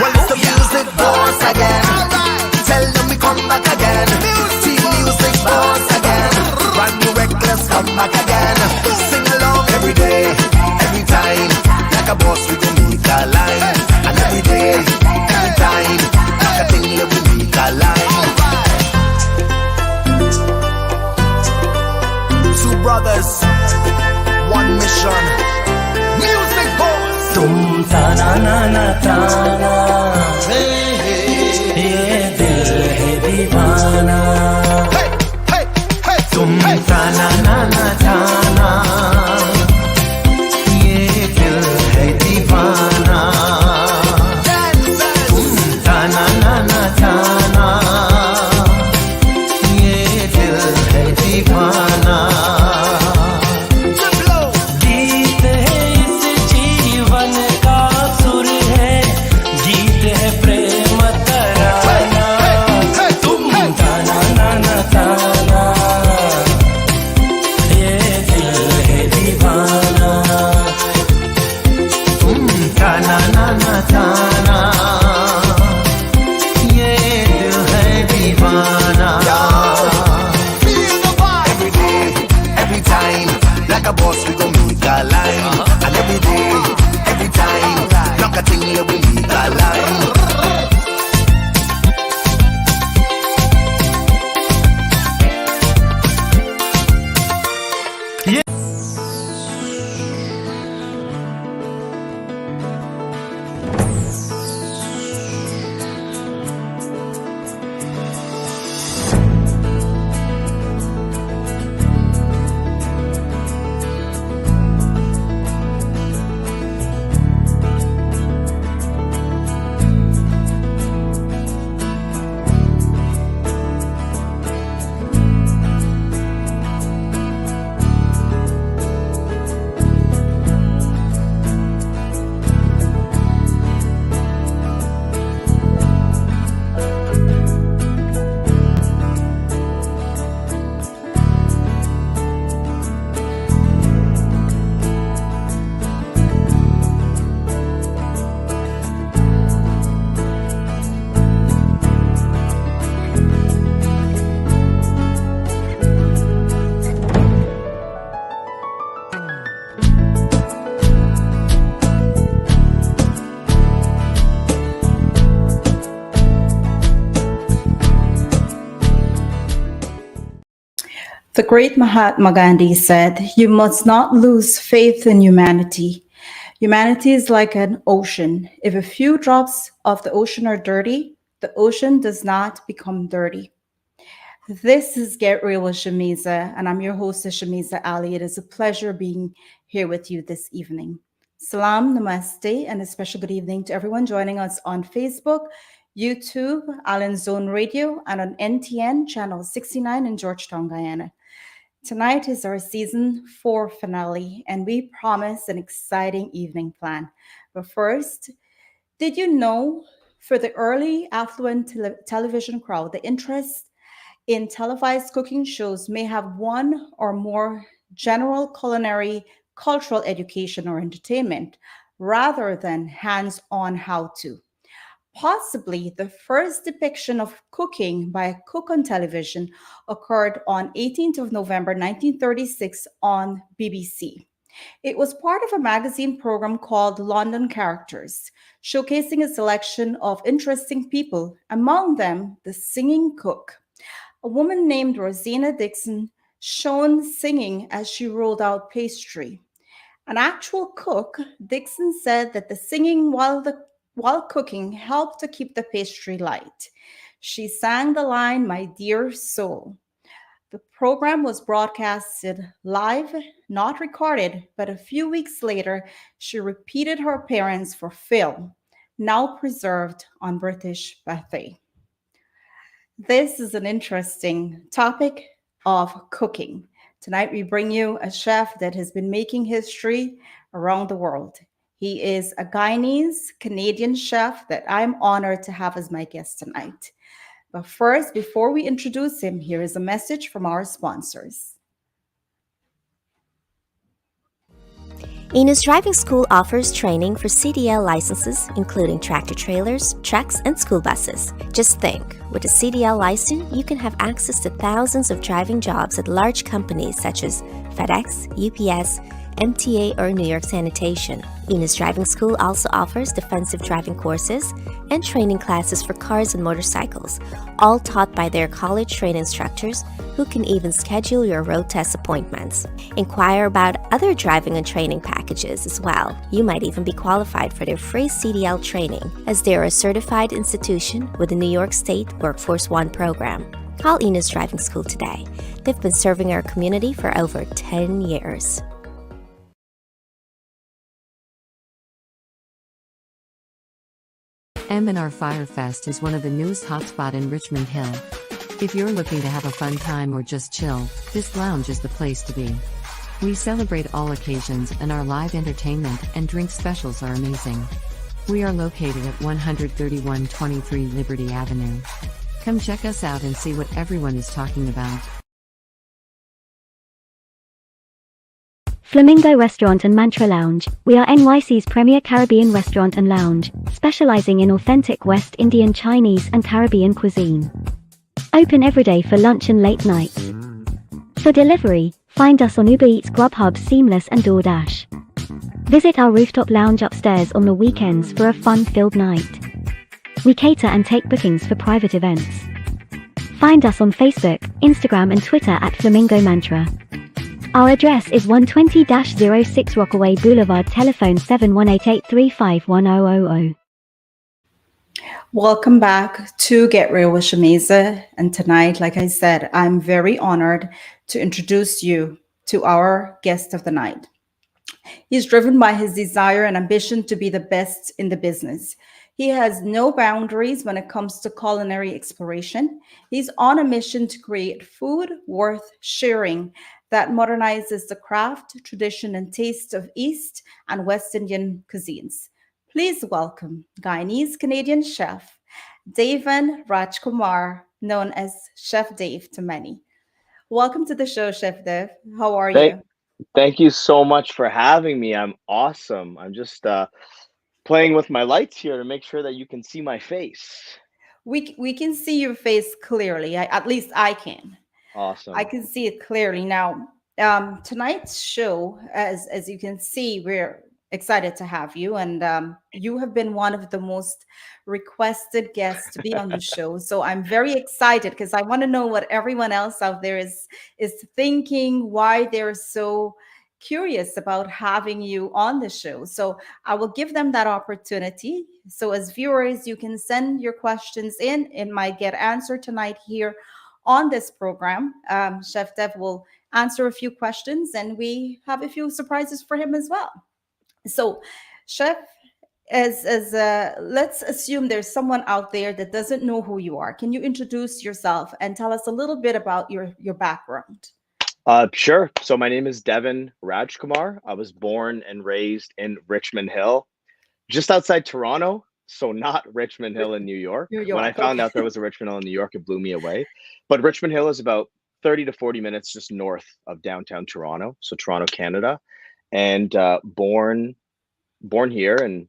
Well, it's the music boss again. Tell them we come back again. Team music boss again. Brand new reckless come back again. Sing along every day, every time. Like a boss we gon' make a line. And every day, every time. Like a thing that we make a line. Two brothers, one mission. Music boss. तुम ताना ना ना ताना, ये दिल है दीवाना. तुम ताना ना ना ताना, ये दिल है दीवाना. तुम ताना ना ना ताना, ये दिल है दीवाना. The great Mahatma Gandhi said, "You must not lose faith in humanity. Humanity is like an ocean. If a few drops of the ocean are dirty, the ocean does not become dirty." This is Get Real with Shameeza, and I'm your hostess, Shameeza Ali. It is a pleasure being here with you this evening. Salam, namaste, and a special good evening to everyone joining us on Facebook, YouTube, Allen Zone Radio, and on NTN Channel 69 in Georgetown, Guyana. Tonight is our season 4 finale, and we promise an exciting evening plan. But first, did you know for the early affluent television crowd, the interest in televised cooking shows may have one or more general culinary, cultural education or entertainment rather than hands-on how-to? Possibly the first depiction of cooking by a cook on television occurred on 18th of November 1936 on BBC. It was part of a magazine program called London Characters, showcasing a selection of interesting people, among them the singing cook. A woman named Rosina Dixon shown singing as she rolled out pastry. An actual cook, Dixon said that the singing while cooking helped to keep the pastry light. She sang the line, "My dear soul." The program was broadcasted live, not recorded, but a few weeks later, she repeated her appearance for film, now preserved on British Buffet. This is an interesting topic of cooking. Tonight, we bring you a chef that has been making history around the world. He is a Guyanese Canadian chef that I'm honored to have as my guest tonight. But first, before we introduce him, here is a message from our sponsors. Enos Driving School offers training for CDL licenses, including tractor trailers, trucks, and school buses. Just think, with a CDL license, you can have access to thousands of driving jobs at large companies such as FedEx, UPS, MTA, or New York Sanitation. Enos Driving School also offers defensive driving courses and training classes for cars and motorcycles, all taught by their college trained instructors who can even schedule your road test appointments. Inquire about other driving and training packages as well. You might even be qualified for their free CDL training, as they are a certified institution with the New York State Workforce One program. Call Enos Driving School today. They've been serving our community for over 10 years. M&R Firefest is one of the newest hotspot in Richmond Hill. If you're looking to have a fun time or just chill, this lounge is the place to be. We celebrate all occasions and our live entertainment and drink specials are amazing. We are located at 13123 Liberty Avenue. Come check us out and see what everyone is talking about. Flamingo Restaurant and Mantra Lounge. We are NYC's premier Caribbean restaurant and lounge, specializing in authentic West Indian, Chinese, and Caribbean cuisine. Open every day for lunch and late night. For delivery, find us on Uber Eats, Grubhub, Seamless, and DoorDash. Visit our rooftop lounge upstairs on the weekends for a fun-filled night. We cater and take bookings for private events. Find us on Facebook, Instagram, and Twitter at Flamingo Mantra. Our address is 120-06 Rockaway Boulevard, telephone 7188351000. Welcome back to Get Real with Shameeza. And tonight, like I said, I'm very honored to introduce you to our guest of the night. He's driven by his desire and ambition to be the best in the business. He has no boundaries when it comes to culinary exploration. He's on a mission to create food worth sharing that modernizes the craft, tradition, and taste of East and West Indian cuisines. Please welcome Guyanese Canadian chef Devan Rajkumar, known as Chef Dave to many. Welcome to the show, Chef Dev. How are Thank, you? thank you so much for having me. I'm awesome. I'm just playing with my lights here to make sure that you can see my face. We can see your face clearly. At least I can. I Awesome. can see it clearly now. Tonight's show, as you can see, we're excited to have you, and you have been one of the most requested guests to be on the show. So I'm very excited because I want to know what everyone else out there is thinking, why they're so curious about having you on the show. So I will give them that opportunity. So as viewers, you can send your questions in. It might get answered tonight here on this program. Chef Dev will answer a few questions, and we have a few surprises for him as well. So, Chef, as let's assume there's someone out there that doesn't know who you are. Can you introduce yourself and tell us a little bit about your background? Sure. So my name is Devin Rajkumar. I was born and raised in Richmond Hill, just outside Toronto. So not Richmond Hill in New York. New When I York. found Okay. out there was a Richmond Hill in New York, it blew me away. But Richmond Hill is about 30 to 40 minutes just north of downtown Toronto, so Toronto, Canada, and born here and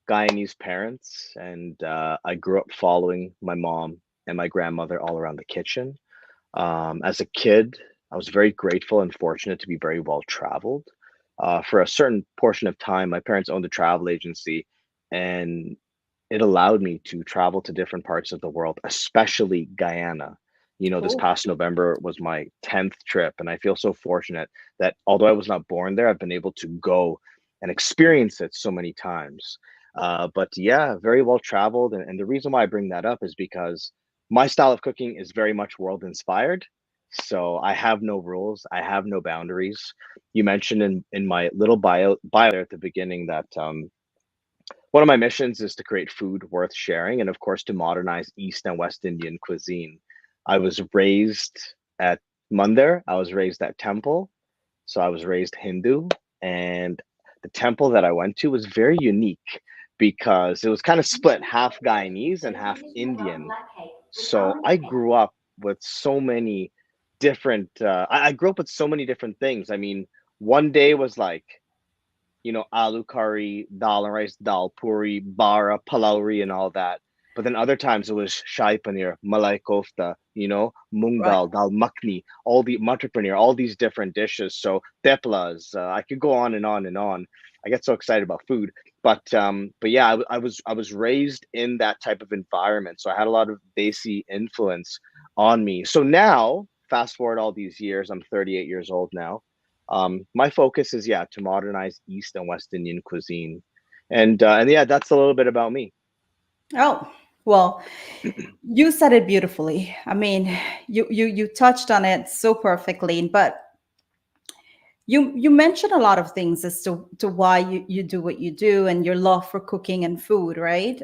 Guyanese parents, and I grew up following my mom and my grandmother all around the kitchen. As a kid, I was very grateful and fortunate to be very well traveled. For a certain portion of time, my parents owned a travel agency, and it allowed me to travel to different parts of the world, especially Guyana. You know, this Cool. past November was my 10th trip, and I feel so fortunate that although I was not born there, I've been able to go and experience it so many times. But yeah, very well traveled. And the reason why I bring that up is because my style of cooking is very much world inspired. So I have no rules, I have no boundaries. You mentioned in my little bio there at the beginning that one of my missions is to create food worth sharing and, of course, to modernize East and West Indian cuisine. I was raised at Mandir, I was raised at Temple, so I was raised Hindu. And the temple that I went to was very unique because it was kind of split half Guyanese and half Indian. So I grew up with so many different, I grew up with so many different things. I mean, one day was like aloo curry, dal and rice, dal puri, bara, palauri, and all that. But then other times it was shai paneer, malai kofta, mung Right. dal makhni, all the matar paneer, all these different dishes. So teplas, I could go on and on and on. I get so excited about food, but yeah, I was raised in that type of environment, so I had a lot of Desi influence on me. So now, fast forward all these years, I'm 38 years old now. My focus is, yeah, to modernize East and West Indian cuisine, and yeah, that's a little bit about me. Oh, well, you said it beautifully. I mean, you touched on it so perfectly, but you mentioned a lot of things as to why you do what you do and your love for cooking and food, right?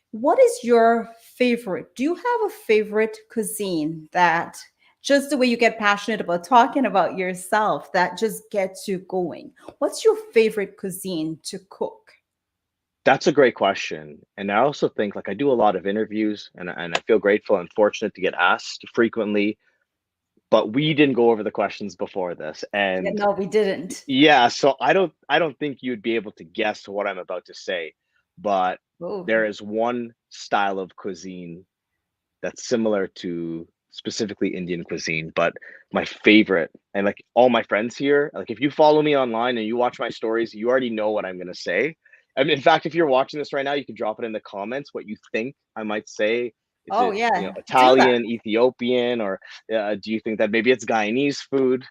What is your favorite? Do you have a favorite cuisine that just the way you get passionate about talking about yourself that just gets you going? What's your favorite cuisine to cook? That's a great question, and I also think like I do a lot of interviews, and I feel grateful and fortunate to get asked frequently. But we didn't go over the questions before this, Yeah, and no, we didn't. yeah, so I don't think you'd be able to guess what I'm about to say, but Oh, there is one style of cuisine that's similar to specifically Indian cuisine, but my favorite, and like all my friends here, like if you follow me online and you watch my stories, you already know what I'm gonna say. I mean, in fact, if you're watching this right now, you can drop it in the comments what you think I might say. Is oh it, yeah, do that. Italian, Ethiopian, or do you think that maybe it's Guyanese food?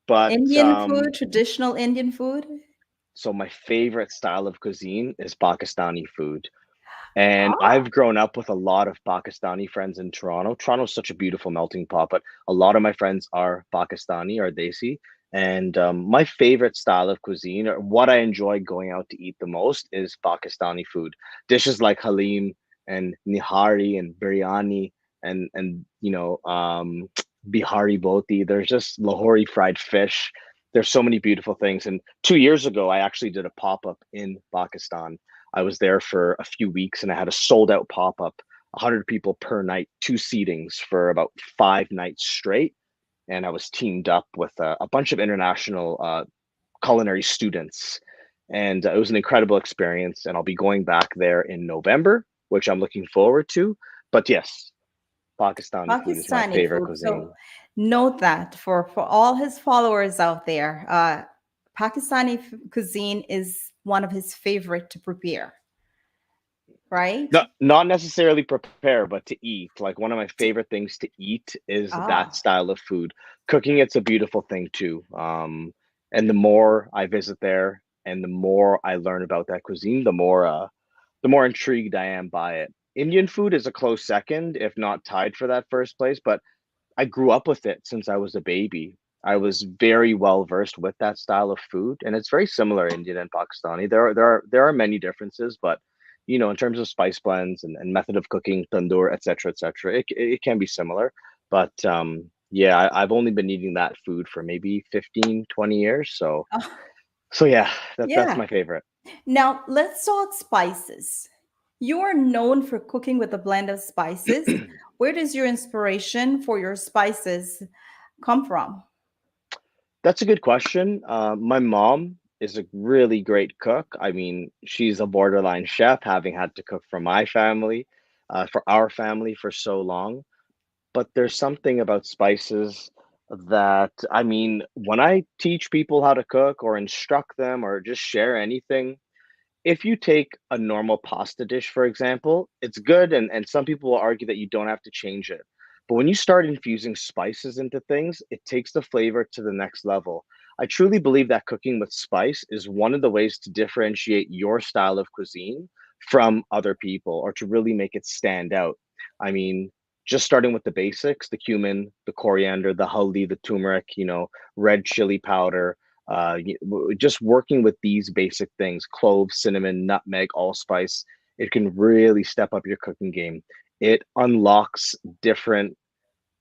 But Indian food, traditional Indian food. so my favorite style of cuisine is Pakistani food. And Ah, I've grown up with a lot of Pakistani friends in Toronto. Toronto's such a beautiful melting pot, but a lot of my friends are Pakistani or Desi. And my favorite style of cuisine, or what I enjoy going out to eat the most, is Pakistani food. Dishes like halim and nihari and biryani and bihari boti. There's just Lahori fried fish. There's so many beautiful things. And 2 years ago, I actually did a pop up in Pakistan. I was there for a few weeks and I had a sold out pop up, 100 people per night, two seatings for about 5 nights straight. And I was teamed up with a bunch of international culinary students. And it was an incredible experience. And I'll be going back there in November, which I'm looking forward to. But yes, Pakistani food is my Pakistani favorite food. So cuisine. note that for all his followers out there, Pakistani cuisine is one of his favorite to prepare, right? Not necessarily prepare, but to eat. Like one of my favorite things to eat is that Ah, style of food. Cooking, it's a beautiful thing too. And the more I visit there and the more I learn about that cuisine, the more intrigued I am by it. Indian food is a close second, if not tied for that first place, but I grew up with it since I was a baby. I was very well versed with that style of food, and it's very similar Indian and Pakistani. There are many differences, but in terms of spice blends and method of cooking, tandoor, etc., it can be similar. But yeah, I've only been eating that food for maybe 15, 20 years. oh, So yeah, that's yeah. my favorite. Now let's talk spices. You are known for cooking with a blend of spices. Where does your inspiration for your spices come from? That's a good question. My mom is a really great cook. I mean, she's a borderline chef, having had to cook for our family for so long. But there's something about spices that, I mean, when I teach people how to cook or instruct them or just share anything, if you take a normal pasta dish, for example, it's good, and some people will argue that you don't have to change it. But when you start infusing spices into things, it takes the flavor to the next level. I truly believe that cooking with spice is one of the ways to differentiate your style of cuisine from other people or to really make it stand out. I mean, just starting with the basics, the cumin, the coriander, the haldi, the turmeric, red chili powder, just working with these basic things, cloves, cinnamon, nutmeg, allspice, it can really step up your cooking game. It unlocks different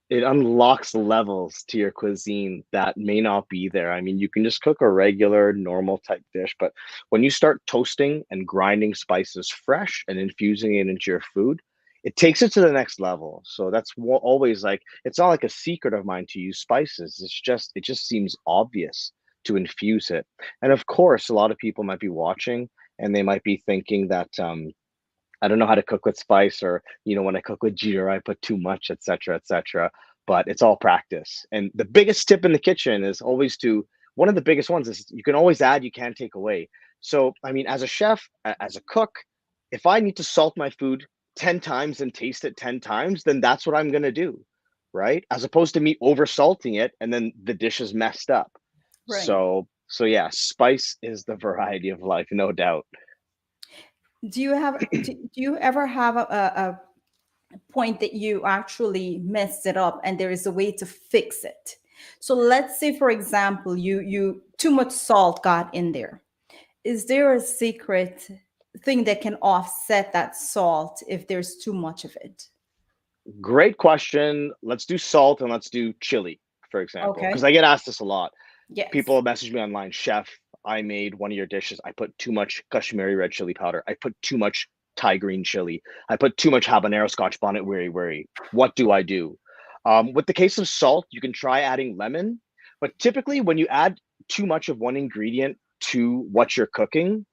it unlocks levels to your cuisine that may not be there. I mean, you can just cook a regular, normal type dish, but when you start toasting and grinding spices fresh and infusing it into your food, it takes it to the next level. So that's always like, it's not like a secret of mine to use spices. It just seems obvious to infuse it. And of course, a lot of people might be watching and they might be thinking that I don't know how to cook with spice, or when I cook with jeera, I put too much, etc., etc. But it's all practice. And the biggest tip in the kitchen is always to one of the biggest ones is you can always add, you can't take away. So, I mean, as a chef, as a cook, if I need to salt my food 10 times and taste it 10 times, then that's what I'm going to do, right? As opposed to me over salting it and then the dish is messed up. Right. So yeah, spice is the variety of life, no doubt. Do you ever have a point that you actually messed it up and there is a way to fix it? So let's say, for example, you too much salt got in there. Is there a secret thing that can offset that salt if there's too much of it? Great question. Let's do salt and let's do chili, for example, because Okay. I get asked this a lot. Yes. People message me online, chef, I made one of your dishes. I put too much Kashmiri red chili powder. I put too much Thai green chili. I put too much habanero scotch bonnet wiri wiri. What do I do? With the case of salt, you can try adding lemon, but typically when you add too much of one ingredient to what you're cooking,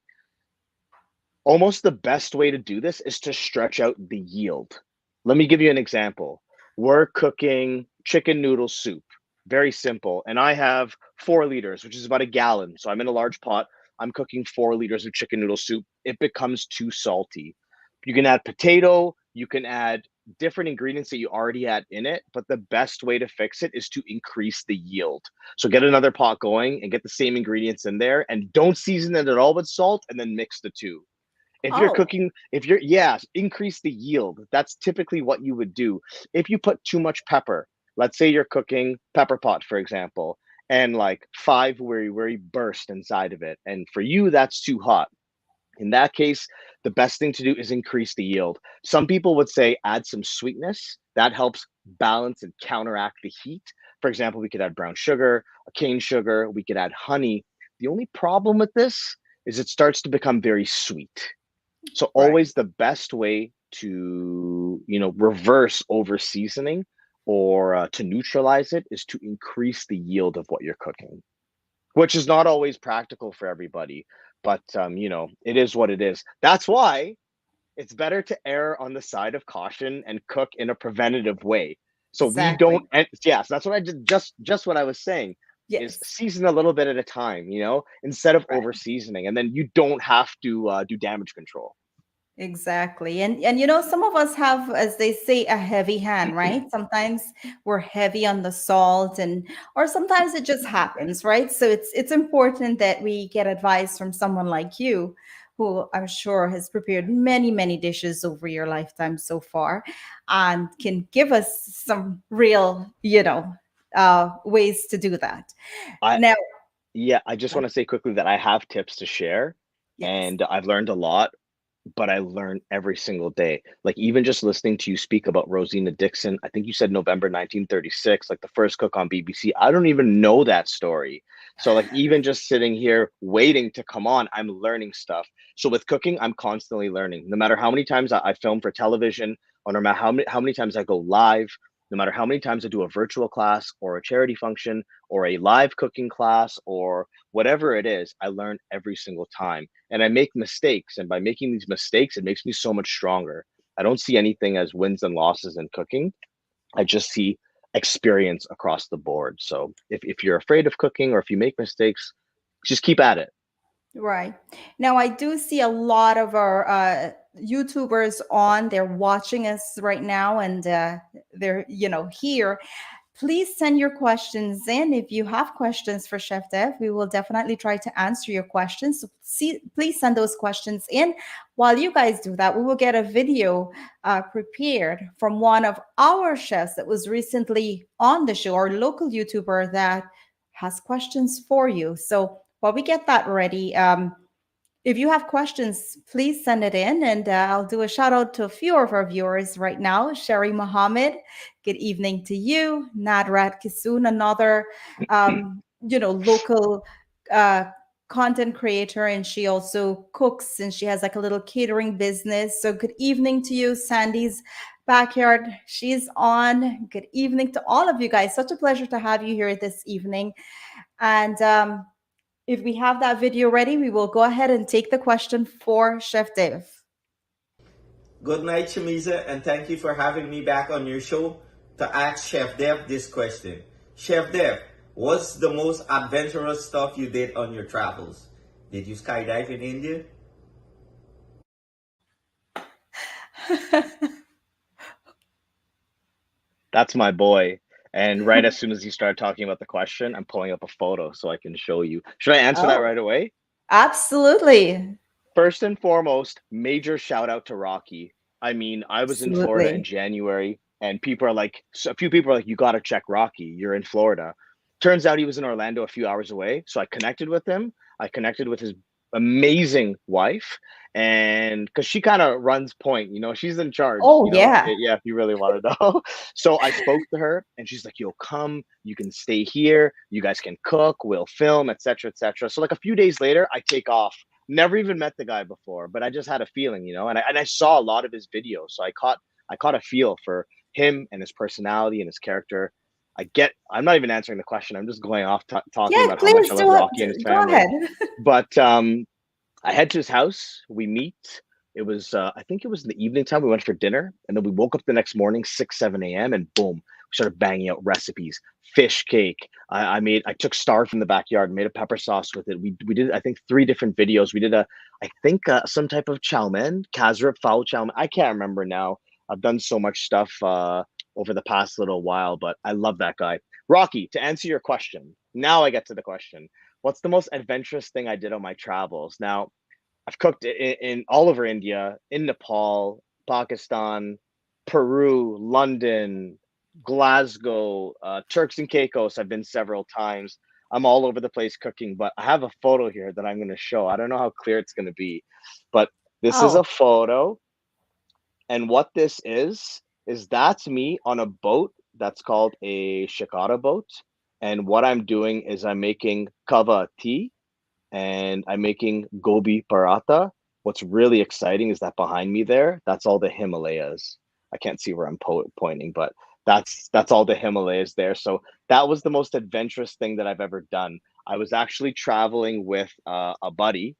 almost the best way to do this is to stretch out the yield. Let me give you an example. We're cooking chicken noodle soup, very simple. And I have 4 liters, which is about a gallon. So I'm in a large pot. I'm cooking 4 liters of chicken noodle soup. It becomes too salty. You can add potato, you can add different ingredients that you already had in it, but the best way to fix it is to increase the yield. So get another pot going and get the same ingredients in there and don't season it at all with salt and then mix the two. If you're Oh, cooking, if you're, yeah, increase the yield. That's typically what you would do. If you put too much pepper, let's say you're cooking pepper pot, for example, and like five where you burst inside of it, and for you that's too hot. In that case, the best thing to do is increase the yield. Some people would say add some sweetness. That helps balance and counteract the heat. For example, we could add brown sugar, a cane sugar, we could add honey. The only problem with this is it starts to become very sweet. So right. always the best way to, reverse over seasoning or to neutralize it is to increase the yield of what you're cooking, which is not always practical for everybody, but it is what it is. That's why it's better to err on the side of caution and cook in a preventative way. So we don't, Exactly. and yes, that's what I did. Just what I was saying is Yes. season a little bit at a time, instead of over Right. seasoning, and then you don't have to do damage control. Exactly. And some of us have, as they say, a heavy hand, right? Sometimes we're heavy on the salt and or sometimes it just happens, right? So it's important that we get advice from someone like you, who I'm sure has prepared many, many dishes over your lifetime so far and can give us some real, ways to do that. I Now, Yeah, I just want to say quickly that I have tips to share, yes. and I've learned a lot, but I learn every single day. Like even just listening to you speak about Rosina Dixon, I think you said November 1936, like the first cook on BBC. I don't even know that story. So like even just sitting here waiting to come on, I'm learning stuff. So with cooking, I'm constantly learning. No matter how many times I film for television, or no matter how many times I go live, no matter how many times I do a virtual class or a charity function or a live cooking class or whatever it is, I learn every single time and I make mistakes. And by making these mistakes, it makes me so much stronger. I don't see anything as wins and losses in cooking. I just see experience across the board. So if you're afraid of cooking or if you make mistakes, just keep at it. Right. Now, I do see a lot of our YouTubers on. They're watching us right now and they're, here. Please send your questions in. If you have questions for Chef Dev, we will definitely try to answer your questions. So please send those questions in. While you guys do that, we will get a video prepared from one of our chefs that was recently on the show, our local YouTuber that has questions for you. So while we get that ready, if you have questions, please send it in, and I'll do a shout out to a few of our viewers right now. Sherry Mohammed, good evening to you. Nadrat Kisoon, another, local uh, content creator, and she also cooks and she has like a little catering business. So good evening to you, Sandy's Backyard. She's on. Good evening to all of you guys. Such a pleasure to have you here this evening. And If we have that video ready, we will go ahead and take the question for Chef Dave. Good night, Shameeza, and thank you for having me back on your show to ask Chef Dev this question. Chef Dev, what's the most adventurous stuff you did on your travels? Did you skydive in India? That's my boy. And right as soon as he started talking about the question, I'm pulling up a photo so I can show you. Should I answer that Oh, right away? absolutely. First and foremost, major shout out to Rocky. I mean, I was in Florida in Absolutely. January, and people are like, so a few people are like, you got to check Rocky. You're in Florida. Turns out he was in Orlando a few hours away. So I connected with him. I connected with his amazing wife, and because she kind of runs point, she's in charge, Oh, yeah. yeah, if you really want to know. So I spoke to her, and she's like, yo, come, you can stay here. You guys can cook, we'll film, etc., etc. So like a few days later, I take off. Never even met the guy before, but I just had a feeling, and I saw a lot of his videos, so I caught a feel for him and his personality and his character. I'm not even answering the question. I'm just going off talking Yeah, about how much please I do love it. Rocky and his Go family. ahead. But I head to his house. We meet. It was I think it was in the evening time. We went for dinner, and then we woke up the next morning, 6, 7 a.m., and boom, we started banging out recipes. Fish cake. I took star from the backyard, made a pepper sauce with it. We did I think 3 different videos. We did I think some type of chow mein, kazrip fowl chow mein. I can't remember now. I've done so much stuff over the past little while, but I love that guy. Rocky, to answer your question, now I get to the question. What's the most adventurous thing I did on my travels? Now, I've cooked in all over India, in Nepal, Pakistan, Peru, London, Glasgow, Turks and Caicos. I've been several times. I'm all over the place cooking, but I have a photo here that I'm going to show. I don't know how clear it's going to be, but this is Oh, a photo. And what this is that's me on a boat that's called a shikara boat. And what I'm doing is I'm making kava tea and I'm making gobi paratha. What's really exciting is that behind me there, that's all the Himalayas. I can't see where I'm pointing, but that's all the Himalayas there. So that was the most adventurous thing that I've ever done. I was actually traveling with a buddy.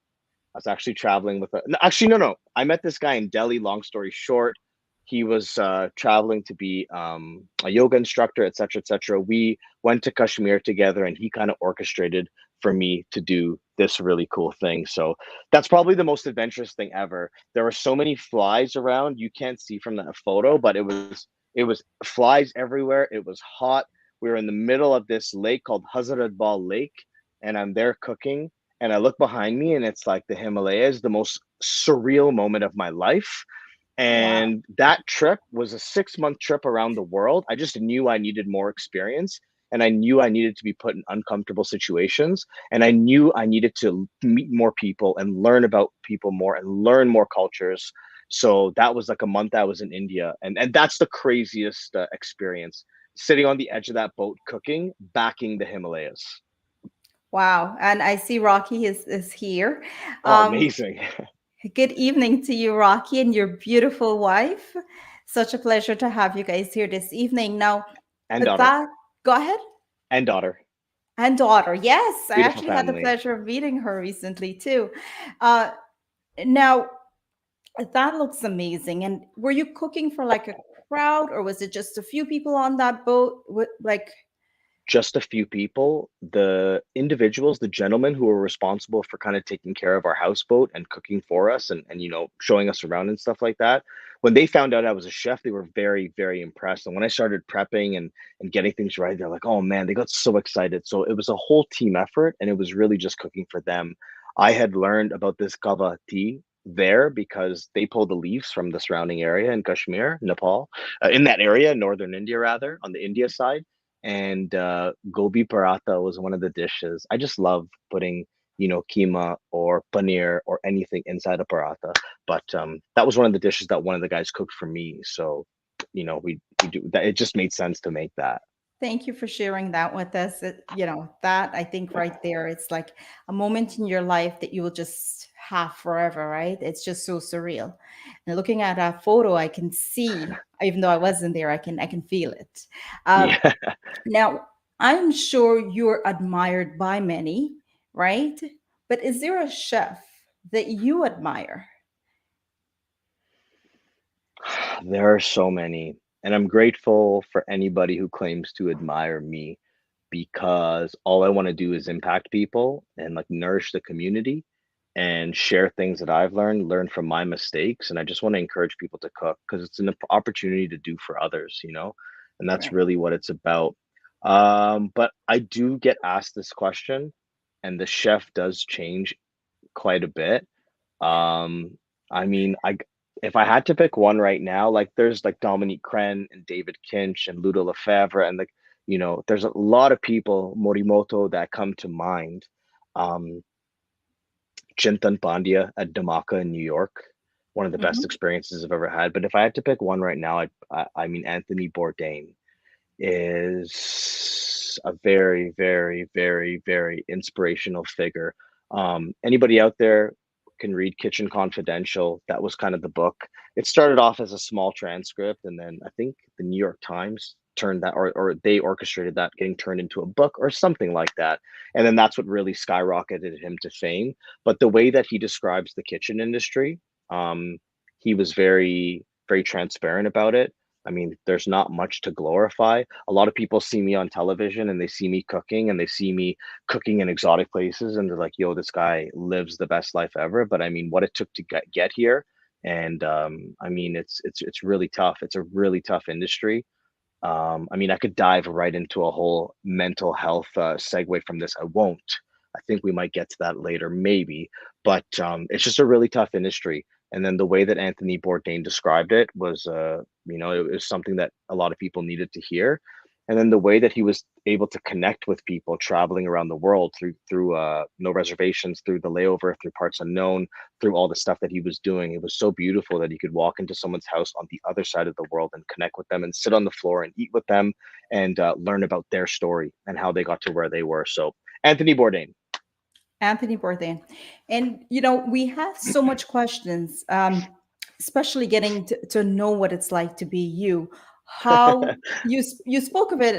I was actually traveling with a no, actually no. I met this guy in Delhi. Long story short, he was traveling to be a yoga instructor, etc., etc. We went to Kashmir together, and he kind of orchestrated for me to do this really cool thing. So that's probably the most adventurous thing ever. There were so many flies around, you can't see from that photo, but it was flies everywhere. It was hot. We were in the middle of this lake called Hazrat Bal Lake, and I'm there cooking, and I look behind me, and it's like the Himalayas, the most surreal moment of my life. wow. And that trip was a 6 month trip around the world. I just knew I needed more experience, and I knew I needed to be put in uncomfortable situations, and I knew I needed to meet more people and learn about people more and learn more cultures. So that was like a month I was in India, and that's the craziest experience, sitting on the edge of that boat cooking, backing the Himalayas. Wow. And I see Rocky is here. Oh, Um, amazing. Good evening to you, Rocky, and your beautiful wife. Such a pleasure to have you guys here this evening. Now, And daughter. that, go ahead. And daughter. And daughter. Yes, I Beautiful actually had the family. pleasure of meeting her recently too. Uh, now, that looks amazing. And were you cooking for like a crowd, or was it just a few people on that boat? Like, Just a few people. The individuals, the gentlemen who were responsible for kind of taking care of our houseboat and cooking for us, and showing us around and stuff like that. When they found out I was a chef, they were very, very impressed. And when I started prepping and getting things right, they're like, oh man, they got so excited. So it was a whole team effort, and it was really just cooking for them. I had learned about this kava tea there because they pulled the leaves from the surrounding area in Kashmir, Nepal, in that area, northern India rather, on the India side. And gobi paratha was one of the dishes. I just love putting, keema or paneer or anything inside a paratha. But that was one of the dishes that one of the guys cooked for me. So, we do that. It just made sense to make that. thank you for sharing that with us. That I think right there, it's like a moment in your life that you will just have forever, right? It's just so surreal. And looking at that photo, I can see, even though I wasn't there, I can feel it. Uh, Yeah. Now, I'm sure you're admired by many, right? But is there a chef that you admire? There are so many, and I'm grateful for anybody who claims to admire me because all I want to do is impact people and like nourish the community and share things that I've learned, learn from my mistakes. And I just want to encourage people to cook because it's an opportunity to do for others, you know, and that's Right. really what it's about. But I do get asked this question, and the chef does change quite a bit. Um, I mean, if I had to pick one right now, like there's like Dominique Crenn and David Kinch and Ludo Lefebvre and like, you know, there's a lot of people, Morimoto, that come to mind. Um, Chintan Pandya at Dhamaka in New York, one of the best Mhm. experiences I've ever had. But if I had to pick one right now, I mean Anthony Bourdain is a very, very, very, very inspirational figure. Anybody out there can read Kitchen Confidential. That was kind of the book. It started off as a small transcript, and then I think the New York Times turned that, or they orchestrated that getting turned into a book or something like that. And then that's what really skyrocketed him to fame. But the way that he describes the kitchen industry, he was very, very transparent about it. I mean, there's not much to glorify. A lot of people see me on television and they see me cooking and they see me cooking in exotic places and they're like, yo, this guy lives the best life ever. But I mean, what it took to get here. And I mean, it's really tough. It's a really tough industry. I mean, I could dive right into a whole mental health segue from this. I won't. I think we might get to that later, maybe. But it's just a really tough industry. And then the way that Anthony Bourdain described it was, you know, it was something that a lot of people needed to hear. And then the way that he was able to connect with people traveling around the world through no reservations, through the layover, through parts unknown, through all the stuff that he was doing. It was so beautiful that he could walk into someone's house on the other side of the world and connect with them and sit on the floor and eat with them and learn about their story and how they got to where they were. So Anthony Bourdain. Anthony Bourdain. And, you know, we have so much questions, especially getting to know what it's like to be you. How you spoke of it,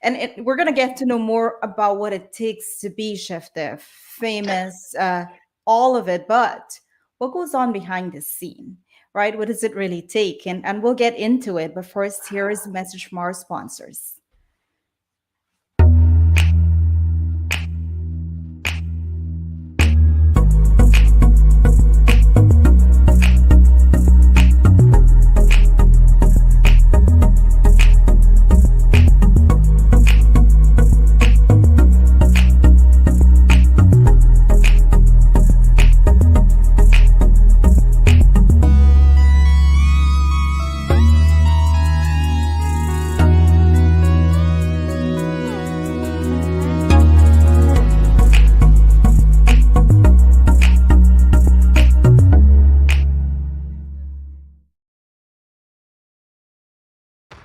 and we're going to get to know more about what it takes to be Chef Dev, famous, all of it. But what goes on behind the scene, right? What does it really take? And we'll get into it. But first, here is a message from our sponsors.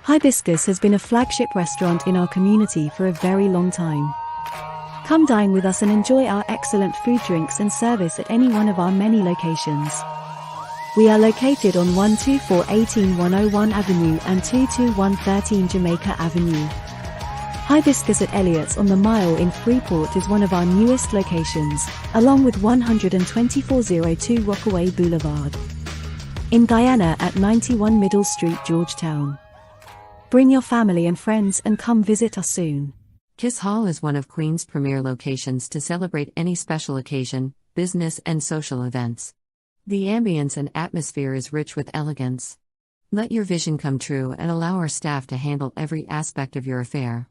Hibiscus has been a flagship restaurant in our community for a very long time. Come dine with us and enjoy our excellent food, drinks and service at any one of our many locations. We are located on 124-18101 Avenue and 22113 Jamaica Avenue. Hibiscus at Elliott's on the Mile in Freeport is one of our newest locations, along with 12402 Rockaway Boulevard. In Guyana at 91 Middle Street, Georgetown. Bring your family and friends and come visit us soon. Kiss Hall is one of Queen's premier locations to celebrate any special occasion, business and social events. The ambience and atmosphere is rich with elegance. Let your vision come true and allow our staff to handle every aspect of your affair.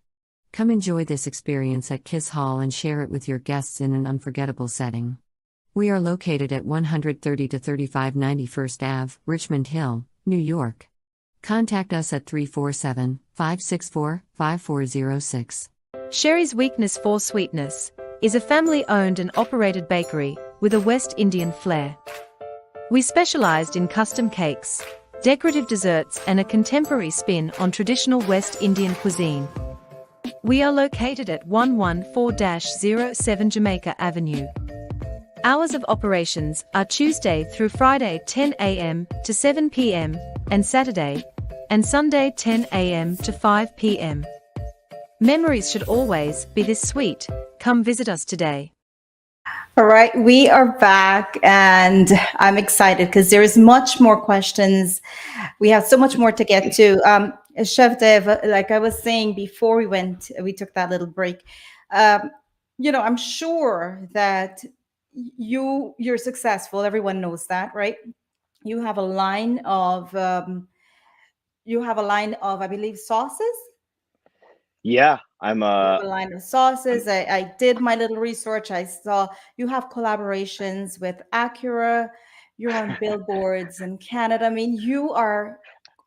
Come enjoy this experience at Kiss Hall and share it with your guests in an unforgettable setting. We are located at 130 to 35 91st Ave, Richmond Hill, New York. Contact us at 347-564-5406. Sherry's Weakness for Sweetness is a family-owned and operated bakery with a West Indian flair. We specialized in custom cakes, decorative desserts and a contemporary spin on traditional West Indian cuisine. We are located at 114-07 Jamaica Avenue. Hours of operations are Tuesday through Friday 10 a.m. to 7 p.m. and Saturday and Sunday 10 a.m. to 5 p.m. Memories should always be this sweet. Come visit us today. All right, we are back, and I'm excited because there is much more questions. We have so much more to get to. Chef Dev, like I was saying before we took that little break. Um, I'm sure that you're successful. Everyone knows that, right? You have a line of I believe, sauces. Yeah, I'm You uh have a line of sauces. I'm I did my little research. I saw you have collaborations with Acura. You're on billboards in Canada. I mean, you are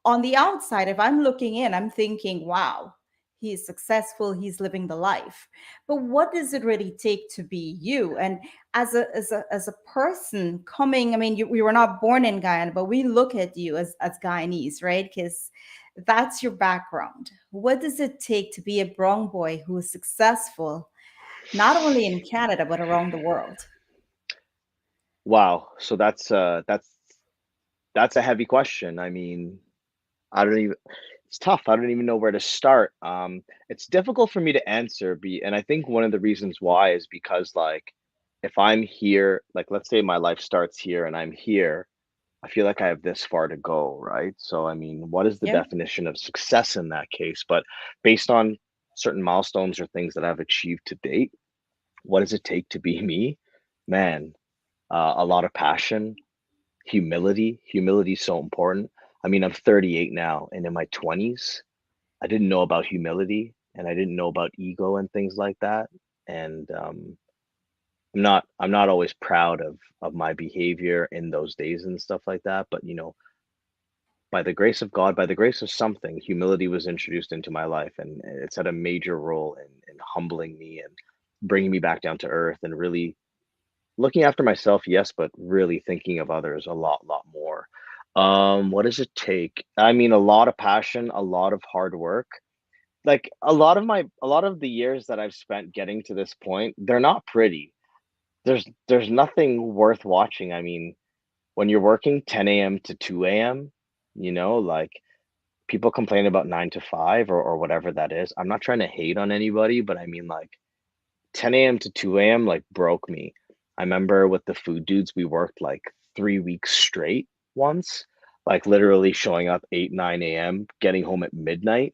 on the outside. If I'm looking in, I'm thinking, wow, he's successful. He's living the life. But what does it really take to be you? And as a person coming, I mean, we were not born in Guyana, but we look at you as Guyanese, right? Because that's your background. What does it take to be a brown boy who is successful, not only in Canada, but around the world? wow. So that's a heavy question. I mean, I don't even it's tough. I don't even know where to start. It's difficult for me to answer, and I think one of the reasons why is because like if I'm here, like let's say my life starts here and I'm here, I feel like I have this far to go, right? So I mean, what is the Yeah. definition of success in that case? But based on certain milestones or things that I've achieved to date, what does it take to be me? Man, a lot of passion, humility. Humility is so important. I mean, I'm 38 now, and in my 20s, I didn't know about humility and I didn't know about ego and things like that. And I'm not always proud of my behavior in those days and stuff like that. But by the grace of God, by the grace of something, humility was introduced into my life, and it's had a major role in humbling me and bringing me back down to earth and really looking after myself, yes, but really thinking of others a lot more. What does it take? I mean, a lot of passion, a lot of hard work. Like a lot of the years that I've spent getting to this point, they're not pretty. There's nothing worth watching. I mean, when you're working 10 a.m. to 2 a.m., like people complain about 9 to 5 or whatever that is. I'm not trying to hate on anybody, but I mean like 10 a.m. to 2 a.m. like broke me. I remember with the food dudes, we worked like 3 weeks straight once, like literally showing up 8, 9 a.m., getting home at midnight,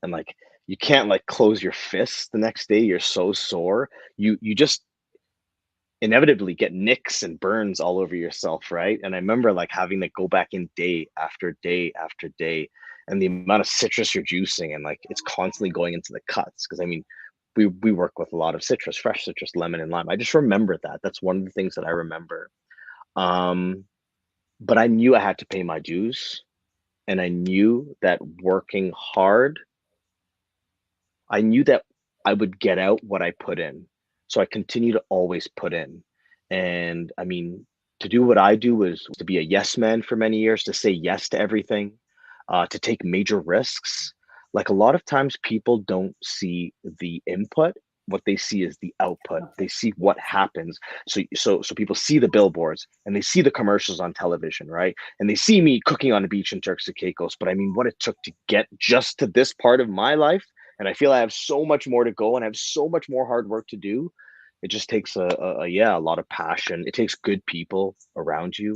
and like you can't like close your fists the next day. You're so sore. You just inevitably get nicks and burns all over yourself, right? And I remember like having to go back in day after day after day, and the amount of citrus you're juicing, and like it's constantly going into the cuts. Because I mean, we work with a lot of citrus, fresh citrus, lemon and lime. I just remember that. That's one of the things that I remember. Um, but I knew I had to pay my dues, and I knew that working hard, I knew that I would get out what I put in. So I continue to always put in. And I mean, to do what I do was to be a yes man for many years, to say yes to everything, to take major risks. Like a lot of times people don't see the input. What they see is the output. They Okay. see what happens. So people see the billboards and they see the commercials on television, right? And they see me cooking on the beach in Turks and Caicos. But I mean, what it took to get just to this part of my life, and I feel I have so much more to go and I have so much more hard work to do. It just takes yeah, a lot of passion. It takes good people around you.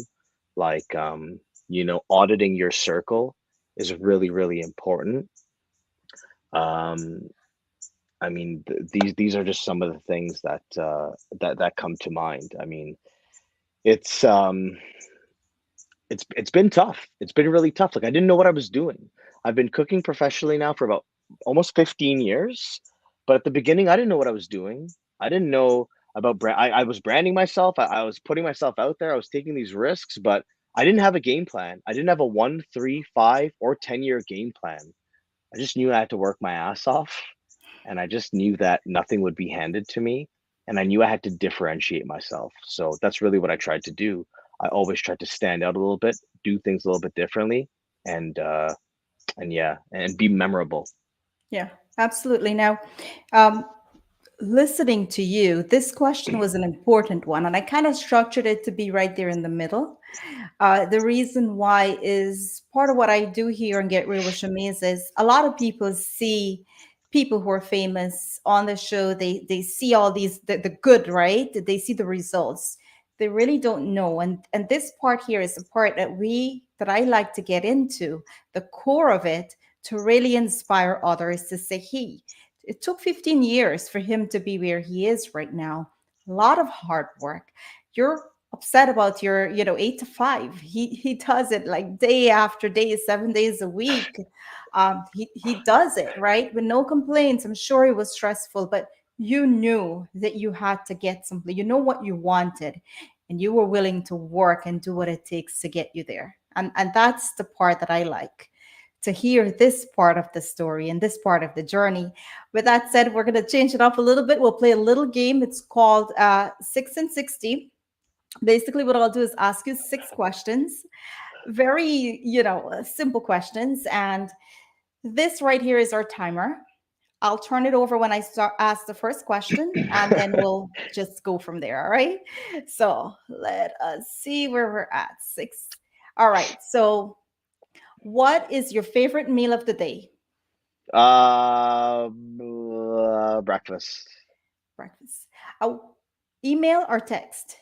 Like auditing your circle is really important. Um, I mean, these are just some of the things that come to mind. I mean, it's it's been tough. It's been really tough. Like I didn't know what I was doing. I've been cooking professionally now for about almost 15 years, but at the beginning I didn't know what I was doing. I didn't know about brand. I was branding myself. I was putting myself out there. I was taking these risks, but I didn't have a game plan. I didn't have a 1, 3, 5, or 10-year game plan. I just knew I had to work my ass off, and I just knew that nothing would be handed to me, and I knew I had to differentiate myself. So that's really what I tried to do. I always tried to stand out a little bit, do things a little bit differently, and yeah, and be memorable. Yeah, absolutely. Now, um, listening to you, this question was an important one, and I kind of structured it to be right there in the middle. The reason why is part of what I do here and Get Real with Shameeza is a lot of people see people who are famous on the show, they see all these the good, right? They see the results. They really don't know. And this part here is the part that I like to get into, the core of it, to really inspire others to say, hey, it took 15 years for him to be where he is right now. A lot of hard work. You're upset about your, 8 to 5. He does it like day after day, 7 days a week. He does it right with no complaints. I'm sure it was stressful, but you knew that you had to get something. You know what you wanted, and you were willing to work and do what it takes to get you there. And that's the part that I like, to hear this part of the story and this part of the journey. With that said, we're going to change it up a little bit. We'll play a little game. It's called 6 and 60. Basically, what I'll do is ask you 6 questions, very, simple questions. And this right here is our timer. I'll turn it over when I start ask the first question, and then we'll just go from there. All right. So let us see where we're at. 6. All right. So, what is your favorite meal of the day? Breakfast. Breakfast. Oh, email or text?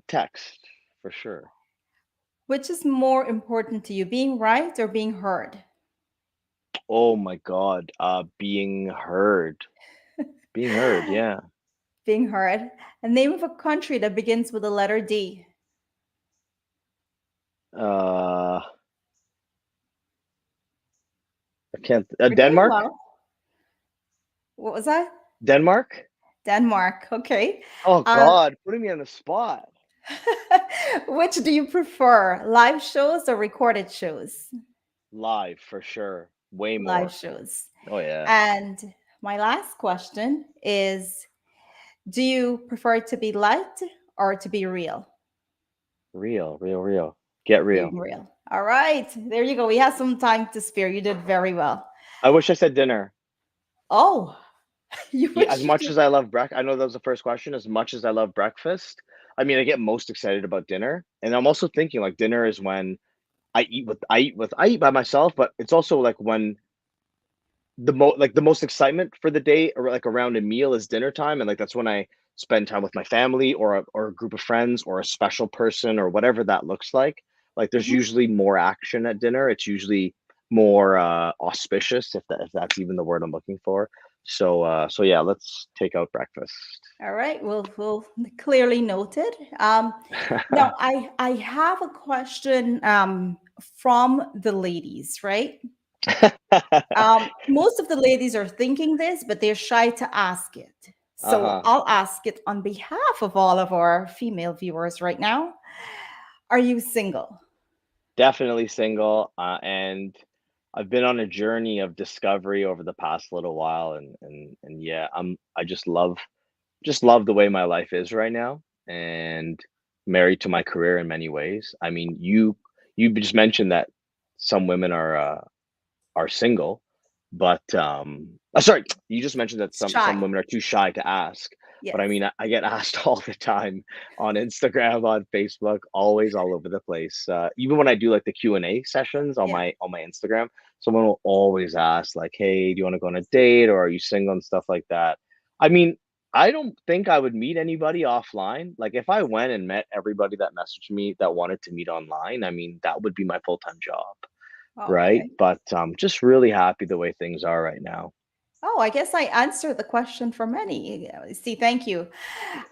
Text, for sure. Which is more important to you, being right or being heard? Oh my God. Being heard. Being heard, yeah. Being heard. A name of a country that begins with the letter D. Uh, I can't. We're doing Denmark? well. What was that? Denmark? Denmark. Okay. Oh Uh, God, putting me on the spot. which do you prefer, live shows or recorded shows? Live, for sure. Way Live more. shows. Oh yeah. And my last question is, do you prefer to be liked or to be real? Real, real, real. Get Being real. real. All right. There you go. We have some time to spare. You did very well. I wish I said dinner. Oh, you Yeah, as wish you much did. as I love breakfast, I know that was the first question. As much as I love breakfast, I mean, I get most excited about dinner, and I'm also thinking like dinner is when I eat by myself, but it's also like when the most excitement for the day or like around a meal is dinner time, and like that's when I spend time with my family or a group of friends or a special person or whatever that looks like. Like there's Mhm. usually more action at dinner. It's usually more auspicious, if that's even the word I'm looking for. So yeah, let's take out breakfast. All right. We'll clearly noted. Now I have a question from the ladies, right? Most of the ladies are thinking this, but they're shy to ask it. So Uh-huh. I'll ask it on behalf of all of our female viewers right now. Are you single? Definitely single, and I've been on a journey of discovery over the past little while, and yeah, I just love the way my life is right now, and married to my career in many ways. I mean, you just mentioned that some women are single, but sorry, you just mentioned that some Shy. women are too shy to ask. But I Yes. mean, I get asked all the time on Instagram, on Facebook, always all over the place. Even when I do like the Q&A sessions on Yeah. my Instagram, someone will always ask like, "Hey, do you want to go on a date, or are you single?" and stuff like that. I mean, I don't think I would meet anybody offline. Like if I went and met everybody that messaged me that wanted to meet online, I mean, that would be my full-time job, Oh, right? okay. But just really happy the way things are right now. Oh, I guess I answered the question for many. See, thank you.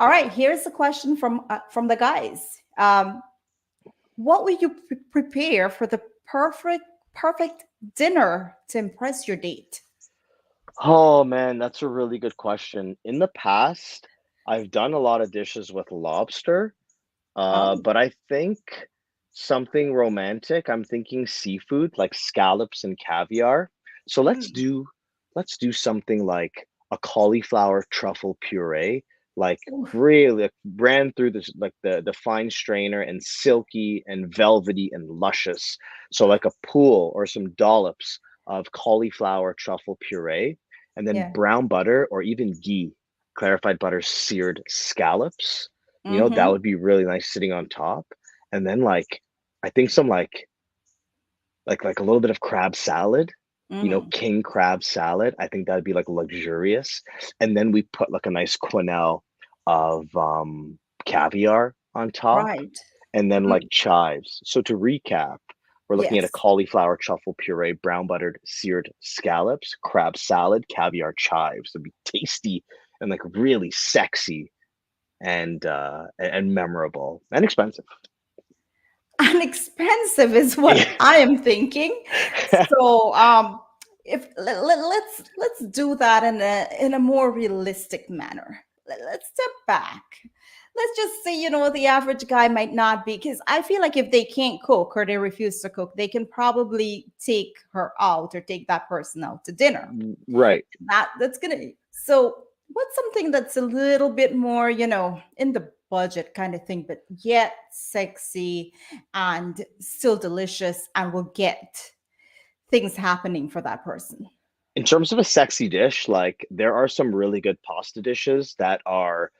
All right, here's a question from the guys. What will you prepare for the perfect dinner to impress your date? Oh man, that's a really good question. In the past, I've done a lot of dishes with lobster, Oh, but I think something romantic. I'm thinking seafood, like scallops and caviar. So mm, let's do something like a cauliflower truffle puree, like oof, really like, ran through this like the fine strainer and silky and velvety and luscious. So like a pool or some dollops of cauliflower truffle puree, and then yeah. brown butter or even ghee, clarified butter seared scallops. That Mm-hmm. would be really nice sitting on top. And then, like, I think some, like, a little bit of crab salad, king crab salad. I think that'd be like luxurious. And then we put like a nice quenelle of caviar on top, Right. and then like chives. So to recap, we're looking at a Yes. cauliflower truffle puree, brown buttered seared scallops, crab salad, caviar chives. It'd be tasty and like really sexy and memorable and expensive. And expensive is Yeah. what I am thinking. So if let's do that in a more realistic manner. Let's step back. Let's just say, the average guy might not be, because I feel like if they can't cook or they refuse to cook, they can probably take her out or take that person out to dinner. Right. That's gonna. So what's something that's a little bit more, in the budget kind of thing, but yet sexy and still delicious and will get things happening for that person? In terms of a sexy dish, like there are some really good pasta dishes that are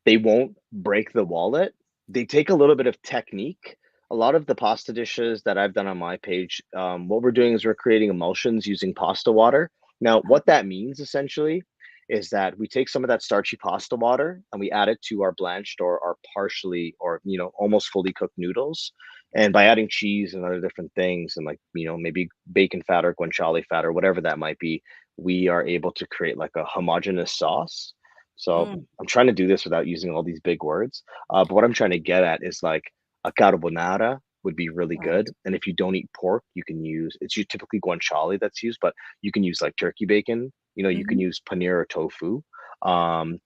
they won't break the wallet. They take a little bit of technique. A lot of the pasta dishes that I've done on my page, what we're doing is we're creating emulsions using pasta water. Now, what that means essentially is that we take some of that starchy pasta water and we add it to our blanched or our partially or almost fully cooked noodles. And by adding cheese and other different things and like maybe bacon fat or guanciale fat or whatever that might be, we are able to create like a homogeneous sauce. So Mm, I'm trying to do this without using all these big words. But what I'm trying to get at is like a carbonara would be really right. good. And if you don't eat pork, you can use typically guanciale that's used, but you can use like turkey bacon. You can Hmm. use paneer or tofu. Um,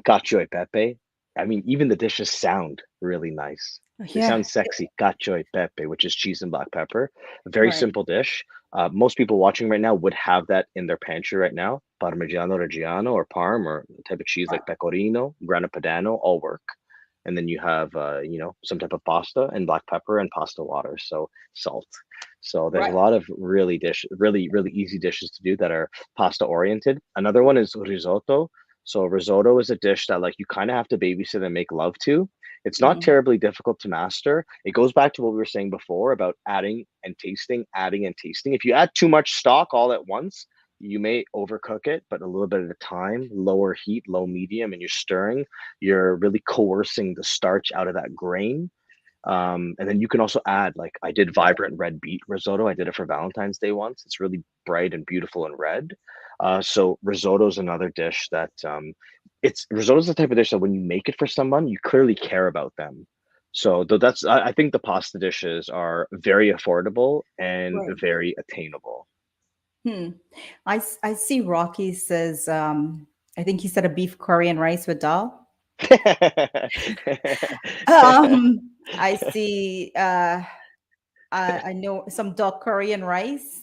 Cacio e pepe. I mean, even the dishes sound really nice. They Yeah. sound sexy. Cacio e pepe, which is cheese and black pepper. A very Right. simple dish. Most people watching right now would have that in their pantry right now. Parmigiano Reggiano or Parm or a type of cheese Right. like Pecorino, Grana Padano, all work. And then you have, some type of pasta and black pepper and pasta water. So salt. So there's a Right. lot of really, really easy dishes to do that are pasta oriented. Another one is risotto. So risotto is a dish that like you kind of have to babysit and make love to. It's not Mm, terribly difficult to master. It goes back to what we were saying before about adding and tasting, adding and tasting. If you add too much stock all at once, you may overcook it, but a little bit at a time, lower heat, low medium, and you're stirring, you're really coercing the starch out of that grain. And then you can also add, like I did vibrant red beet risotto. I did it for Valentine's Day once. It's really bright and beautiful and red. So risotto is another dish that it's risotto is the type of dish that when you make it for someone, you clearly care about them. So that's I think the pasta dishes are very affordable and right. very attainable. Hmm. I see Rocky says, I think he said a beef curry and rice with dal. I see, I know some duck curry and rice,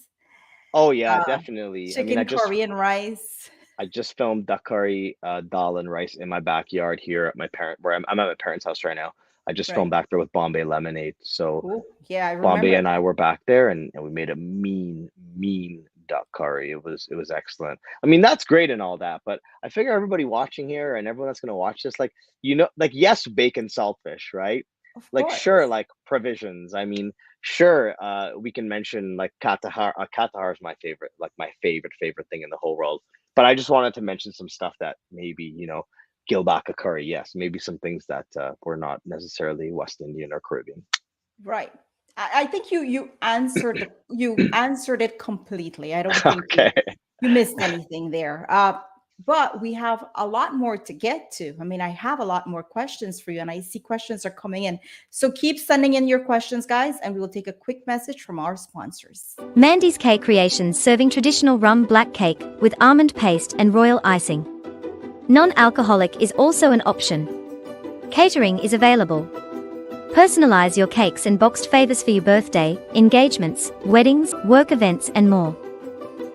Oh yeah, uh, definitely. I mean, chicken curry and rice. I just filmed duck curry, dal and rice in my backyard here at my parent where I'm at my parents' house right now. I just filmed Right. back there with Bombay lemonade. So Oh, yeah, I Bombay remember. and I were back there and we made a mean duck curry. It was excellent. I mean, that's great and all that, but I figure everybody watching here and everyone that's gonna watch this, like, like yes, bacon saltfish, right? Of Like sure, course. like provisions. I mean, sure, we can mention like katahar. Katahar is my favorite, like my favorite thing in the whole world. But I just wanted to mention some stuff that maybe, Gilbaka curry, yes, maybe some things that were not necessarily West Indian or Caribbean. Right. I think you answered it completely. I don't think Okay. you missed anything there. But we have a lot more to get to. I mean, I have a lot more questions for you, and I see questions are coming in. So keep sending in your questions, guys, and we will take a quick message from our sponsors. Mandy's Cake Creations, serving traditional rum black cake with almond paste and royal icing. Non-alcoholic is also an option. Catering is available. Personalize your cakes and boxed favors for your birthday, engagements, weddings, work events, and more.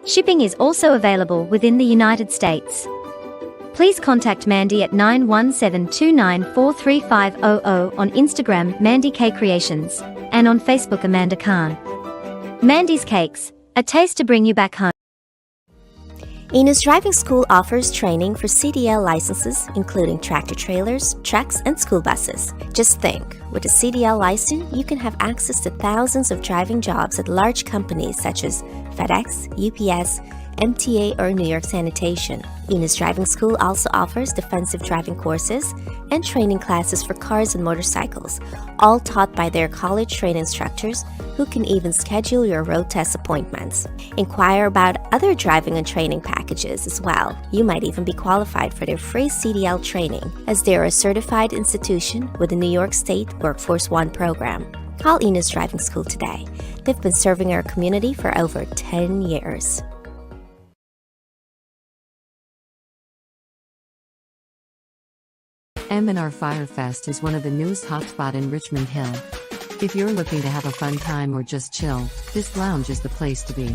Shipping is also available within the United States. Please contact Mandy at 917-294-3500 on Instagram Mandy Cake Creations and on Facebook Amanda Khan. Mandy's Cakes, a taste to bring you back home. Enos Driving School offers training for CDL licenses, including tractor trailers, trucks, and school buses. Just think, with a CDL license, you can have access to thousands of driving jobs at large companies such as FedEx, UPS, MTA, or New York Sanitation. Enos Driving School also offers defensive driving courses and training classes for cars and motorcycles, all taught by their college trained instructors who can even schedule your road test appointments. Inquire about other driving and training packages as well. You might even be qualified for their free CDL training, as they are a certified institution with the New York State Workforce One program. Call Enos Driving School today. They've been serving our community for over 10 years. M&R Firefest is one of the newest hotspot in Richmond Hill. If you're looking to have a fun time or just chill, this lounge is the place to be.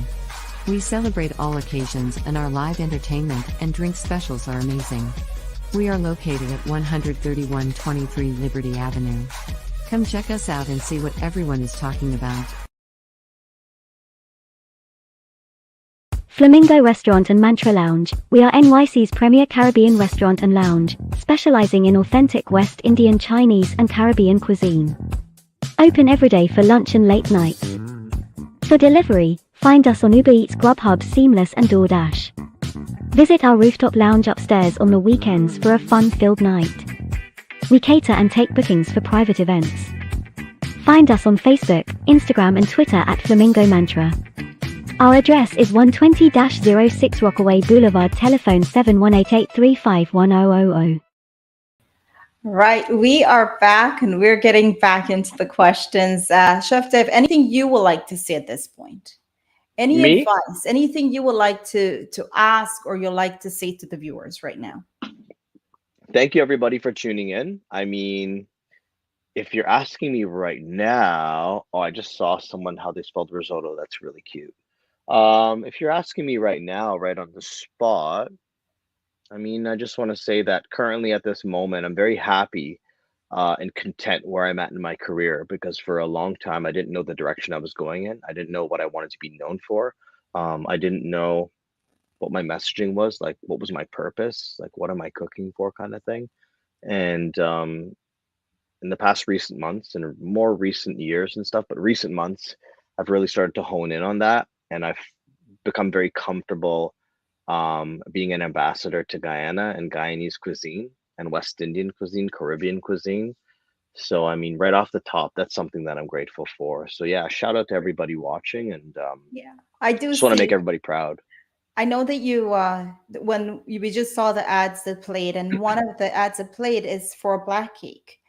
We celebrate all occasions and our live entertainment and drink specials are amazing. We are located at 13123 Liberty Avenue. Come check us out and see what everyone is talking about. Flamingo Restaurant and Mantra Lounge. We are NYC's premier Caribbean restaurant and lounge, specializing in authentic West Indian, Chinese, and Caribbean cuisine. Open every day for lunch and late night. For delivery, find us on Uber Eats, Grubhub, Seamless, and DoorDash. Visit our rooftop lounge upstairs on the weekends for a fun-filled night. We cater and take bookings for private events. Find us on Facebook, Instagram, and Twitter at Flamingo Mantra. Our address is 120-06 Rockaway Boulevard, telephone 7188351000. Right, we are back and we're getting back into the questions. Chef Dev, anything you would like to say at this point? Any Me? advice, anything you would like to ask or you'd like to say to the viewers right now? Thank you everybody for tuning in. I mean, if you're asking me right now, oh, I just saw someone how they spelled risotto. That's really cute. If you're asking me right now, right on the spot, I mean, I just want to say that currently at this moment, I'm very happy and content where I'm at in my career because for a long time, I didn't know the direction I was going in. I didn't know what I wanted to be known for. I didn't know what my messaging was, like what was my purpose, like what am I cooking for kind of thing. And in the past recent months and more recent years and stuff, but recent months, I've really started to hone in on that. And I've become very comfortable being an ambassador to Guyana and Guyanese cuisine and West Indian cuisine, Caribbean cuisine. So, I mean, right off the top, that's something that I'm grateful for. So, yeah, shout out to everybody watching and Yeah, I do just want to make see. everybody proud. I know that we just saw the ads that played, and one of the ads that played is for a black cake.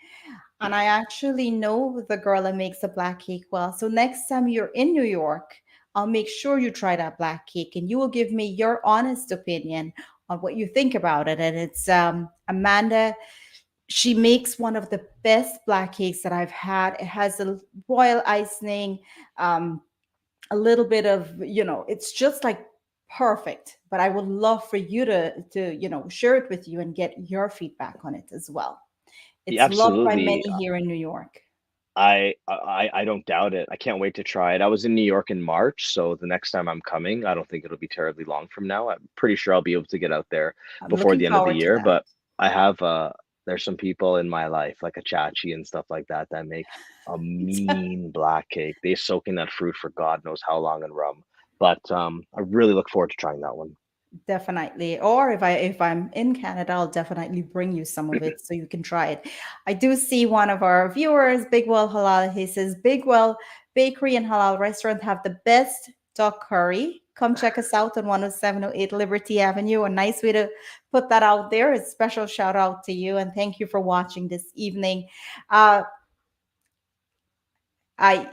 And I actually know the girl that makes the black cake well. So next time you're in New York, I'll make sure you try that black cake and you will give me your honest opinion on what you think about it. And it's Amanda. She makes one of the best black cakes that I've had. It has a royal icing, a little bit of, it's just like perfect. But I would love for you to share it with you and get your feedback on it as well. Yeah, It's loved by absolutely. many here in New York. I don't doubt it. I can't wait to try it. I was in New York in March, so the next time I'm coming, I don't think it'll be terribly long from now. I'm pretty sure I'll be able to get out there I'm before looking the end of the forward to year, that. but I have there's some people in my life like a Chachi and stuff like that that make a mean black cake. They soak in that fruit for God knows how long in rum. But I really look forward to trying that one. Definitely. Or if I'm in Canada, I'll definitely bring you some of it so you can try it. I do see one of our viewers, Big Well Halal. He says Big Well Bakery and Halal Restaurant have the best duck curry. Come check us out on 10708 Liberty Avenue. A nice way to put that out there. A special shout out to you and thank you for watching this evening. Uh, I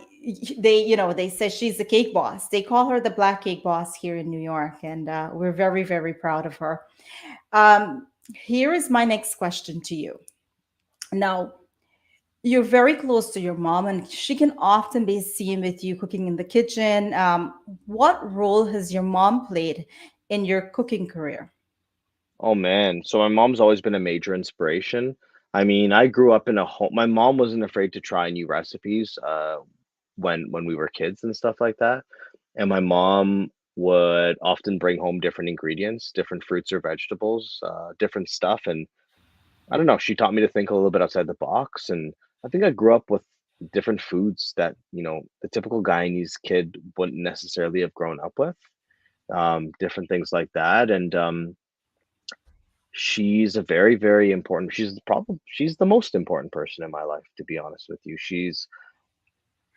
they say she's the cake boss. They call her the black cake boss here in New York, and we're very very proud of her. Here is my next question to you. Now, you're very close to your mom, and she can often be seen with you cooking in the kitchen. What role has your mom played in your cooking career? Oh man, so my mom's always been a major inspiration. I mean, I grew up in a home. My mom wasn't afraid to try new recipes when we were kids and stuff like that. And my mom would often bring home different ingredients, different fruits or vegetables, different stuff. And I don't know, she taught me to think a little bit outside the box. And I think I grew up with different foods that, the typical Guyanese kid wouldn't necessarily have grown up with, different things like that. And she's a very, very important, she's the most important person in my life, to be honest with you. She's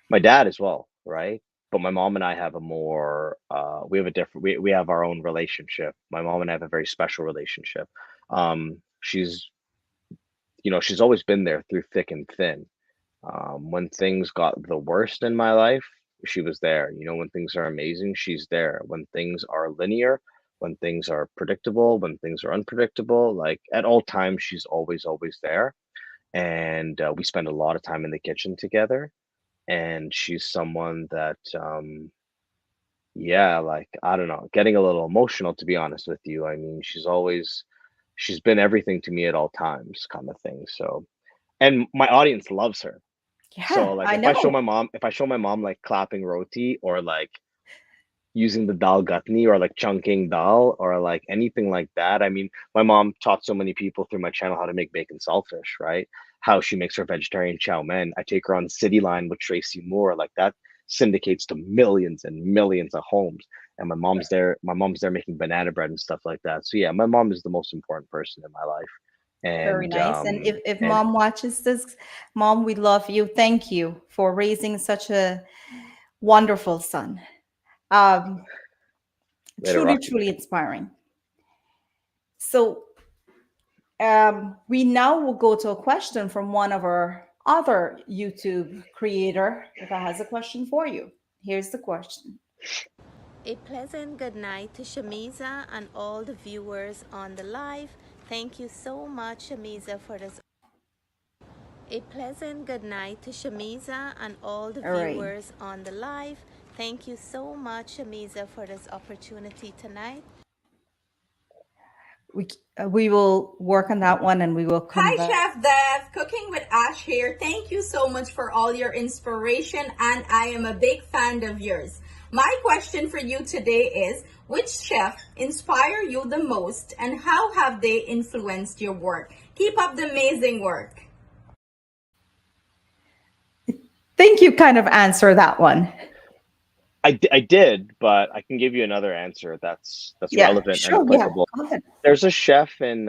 my dad as well, right? But my mom and I have a more we have a different we have our own relationship. My mom and I have a very special relationship. She's she's always been there through thick and thin. When things got the worst in my life, she was there. When things are amazing, she's there. When things are linear, when things are predictable, when things are unpredictable, like at all times, she's always, always there. And we spend a lot of time in the kitchen together. And she's someone that, yeah, like, I don't know, getting a little emotional, to be honest with you. I mean, she's been everything to me at all times, kind of thing. So, and my audience loves her. So Yeah, like I know. if I show my mom like clapping roti or like using the dal gutney or like chunking dal or like anything like that. I mean, my mom taught so many people through my channel how to make bacon saltfish, right? How she makes her vegetarian chow mein. I take her on City Line with Tracy Moore, like that syndicates to millions and millions of homes. And my mom's there making banana bread and stuff like that. So yeah, my mom is the most important person in my life. Very And nice. And if and mom watches this, mom, we love you. Thank you for raising such a wonderful son. Um, later truly, Rocky. truly inspiring. So we now will go to a question from one of our other YouTube creator that has a question for you. Here's the question. A pleasant good night to Shameeza and all the viewers on the live. Thank you so much, Shameeza, for this. A pleasant good night to Shameeza and all the All right. viewers on the live. Thank you so much, Shameeza, for this opportunity tonight. We will work on that one and we will come Hi, back. Chef Dev. Cooking with Ash here. Thank you so much for all your inspiration, and I am a big fan of yours. My question for you today is, which chef inspire you the most, and how have they influenced your work? Keep up the amazing work. Think you kind of answer that one. I did, but I can give you another answer that's Yeah, relevant and sure. Yeah, applicable. go ahead. There's a chef in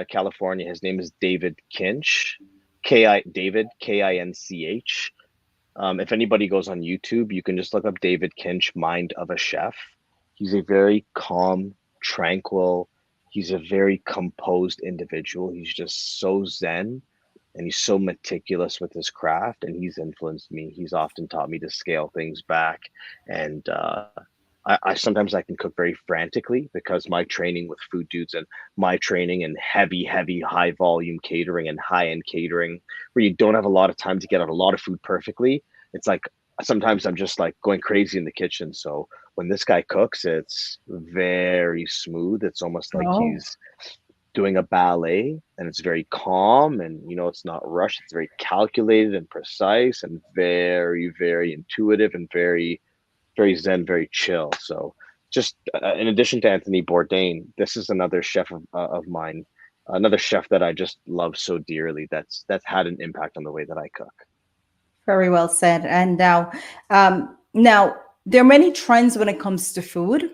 California. His name is David Kinch, Kinch. If anybody goes on YouTube, you can just look up David Kinch, Mind of a Chef. He's a very calm, tranquil. He's a very composed individual. He's just so zen and he's so meticulous with his craft, and he's influenced me. He's often taught me to scale things back, and I sometimes I can cook very frantically because my training with food dudes and my training in heavy, heavy, high volume catering and high end catering, where you don't have a lot of time to get out a lot of food perfectly. It's like sometimes I'm just like going crazy in the kitchen. So when this guy cooks, it's very smooth. It's almost like Oh, he's doing a ballet, and it's very calm, and it's not rushed. It's very calculated and precise and very, very intuitive and very, very zen, very chill. So just in addition to Anthony Bourdain, this is another chef of mine, another chef that I just love so dearly. That's had an impact on the way that I cook. very well said. And now there are many trends when it comes to food.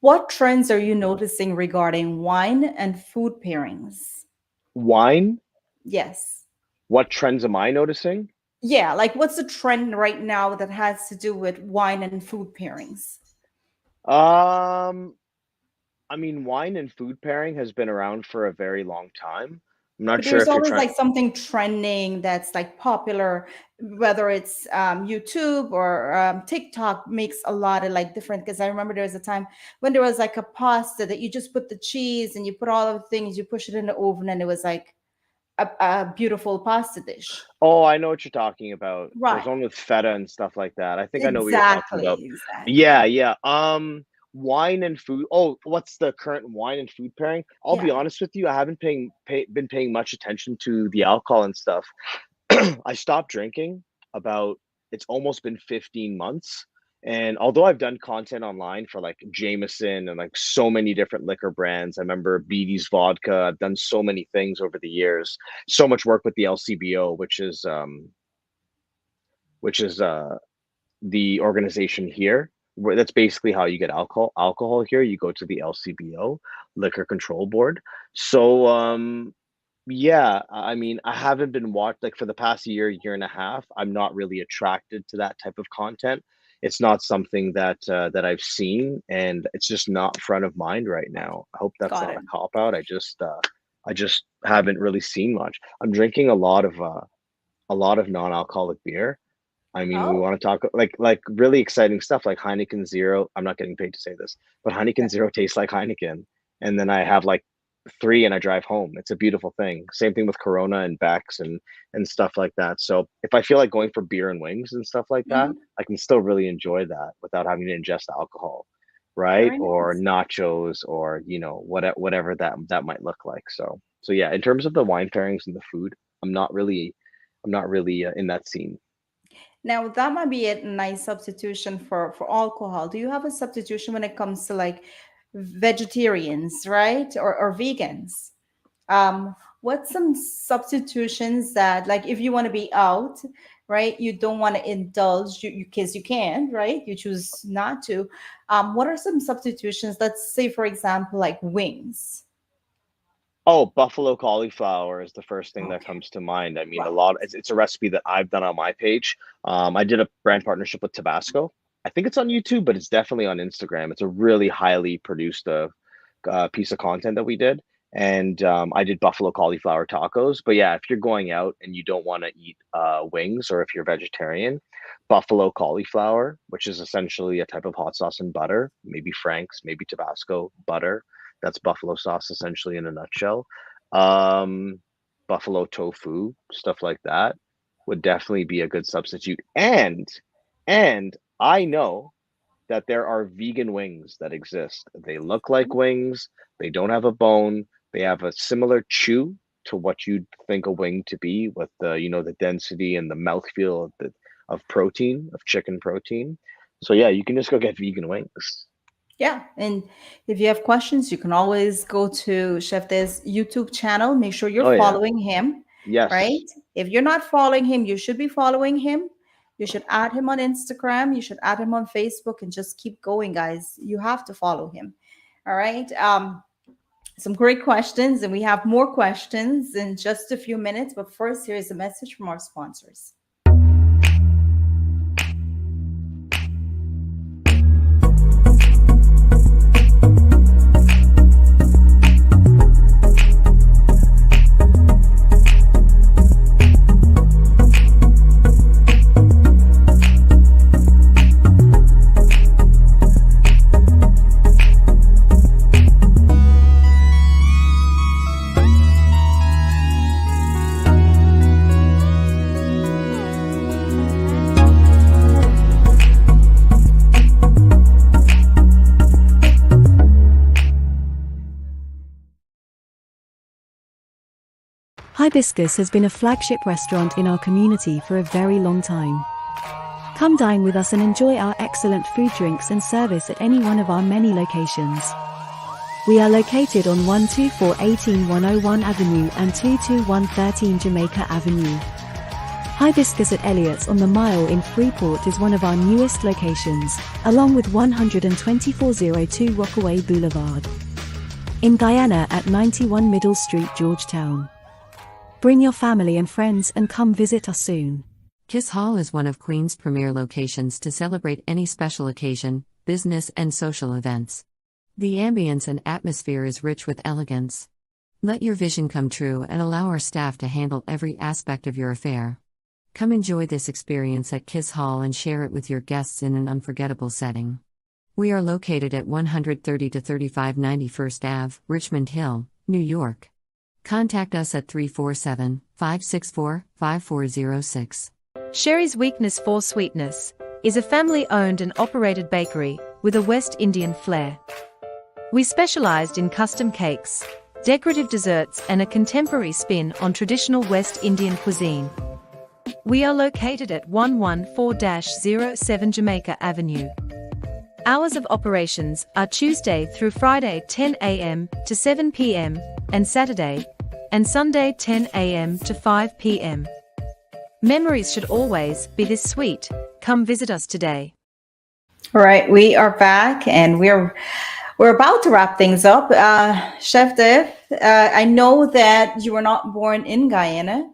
What trends are you noticing regarding wine and food pairings? Wine. Yes. What trends am I noticing? Yeah, like what's the trend right now that has to do with wine and food pairings? Um, I mean, wine and food pairing has been around for a very long time. I'm not But sure there's if you're always trying. like something trending that's like popular, whether it's YouTube or TikTok makes a lot of like different. Because I remember there was a time when there was like a pasta that you just put the cheese and you put all of the things, you push it in the oven, and it was like a beautiful pasta dish. Oh, I know what you're talking about. There's Right. one with feta and stuff like that. I think I know what you're talking about. Exactly. Yeah, Exactly. yeah. Wine and food. Oh, what's the current wine and food pairing? I'll be Yeah. honest with you, I haven't been paying much attention to the alcohol and stuff. I stopped drinking about it's almost been 15 months, And although I've done content online for like Jameson and like so many different liquor brands, I remember BD's Vodka. I've done so many things over the years. So much work with the LCBO, which is the organization here. Where that's basically how you get alcohol here. You go to the LCBO, Liquor Control Board. So yeah, I mean, I haven't been watched like for the past year and a half. I'm not really attracted to that type of content. It's not something that I've seen, and it's just not front of mind right now. I hope that's Got not it. a cop out. I just haven't really seen much. I'm drinking a lot of non-alcoholic beer. I mean, we Oh, want to talk like really exciting stuff like Heineken Zero. I'm not getting paid to say this, but Heineken okay. Zero tastes like Heineken. And then I have like three and I drive home. It's a beautiful thing. Same thing with Corona and Beck's and stuff like that. So if I feel like going for beer and wings and stuff like that, Mhm. I can still really enjoy that without having to ingest alcohol, right? Very Or nice. nachos or whatever that might look like. So yeah, in terms of the wine pairings and the food, I'm not really in that scene. Now that might be a nice substitution for alcohol. Do you have a substitution when it comes to like vegetarians, right, or vegans? What's some substitutions that, like, if you want to be out, right, you don't want to indulge, you because you can, right, you choose not to. What are some substitutions? Let's say, for example, like wings. Oh, buffalo cauliflower is the first thing that Okay. comes to mind. I mean, Wow. it's a recipe that I've done on my page. I did a brand partnership with Tabasco. I think it's on YouTube, but it's definitely on Instagram. It's a really highly produced piece of content that we did. And I did buffalo cauliflower tacos. But yeah, if you're going out and you don't want to eat wings, or if you're vegetarian, buffalo cauliflower, which is essentially a type of hot sauce and butter, maybe Frank's, maybe Tabasco butter. That's buffalo sauce essentially in a nutshell. Um, Buffalo tofu, stuff like that would definitely be a good substitute. And I know that there are vegan wings that exist. They look like wings, they don't have a bone, they have a similar chew to what you'd think a wing to be with the density and the mouthfeel of protein, of chicken protein. So yeah, you can just go get vegan wings. Yeah, and if you have questions, you can always go to Chef Des YouTube channel. Make sure you're Oh yeah. following him, right? Yes. If you're not following him, you should be following him. You should add him on Instagram. You should add him on Facebook, and just keep going, guys. You have to follow him. All right. Some great questions, and we have more questions in just a few minutes. But first, here is a message from our sponsors. Hibiscus has been a flagship restaurant in our community for a very long time. Come dine with us and enjoy our excellent food, drinks and service at any one of our many locations. We are located on 12418 101 Avenue and 22113 Jamaica Avenue. Hibiscus at Elliott's on the Mile in Freeport is one of our newest locations, along with 12402 Rockaway Boulevard. In Guyana at 91 Middle Street, Georgetown. Bring your family and friends and come visit us soon. Kiss Hall is one of Queen's premier locations to celebrate any special occasion, business and social events. The ambience and atmosphere is rich with elegance. Let your vision come true and allow our staff to handle every aspect of your affair. Come enjoy this experience at Kiss Hall and share it with your guests in an unforgettable setting. We are located at 130 to 35 91st Ave, Richmond Hill, New York. Contact us at 347-564-5406. Sherry's Weakness for Sweetness is a family-owned and operated bakery with a West Indian flair. We specialized in custom cakes, decorative desserts and a contemporary spin on traditional West Indian cuisine. We are located at 114-07 Jamaica Avenue. Hours of operations are Tuesday through Friday 10 a.m. to 7 p.m. and Saturday and Sunday 10 a.m. to 5 p.m. Memories should always be this sweet. Come visit us today. All right, we are back and we're about to wrap things up. Chef Dev, I know that you were not born in Guyana.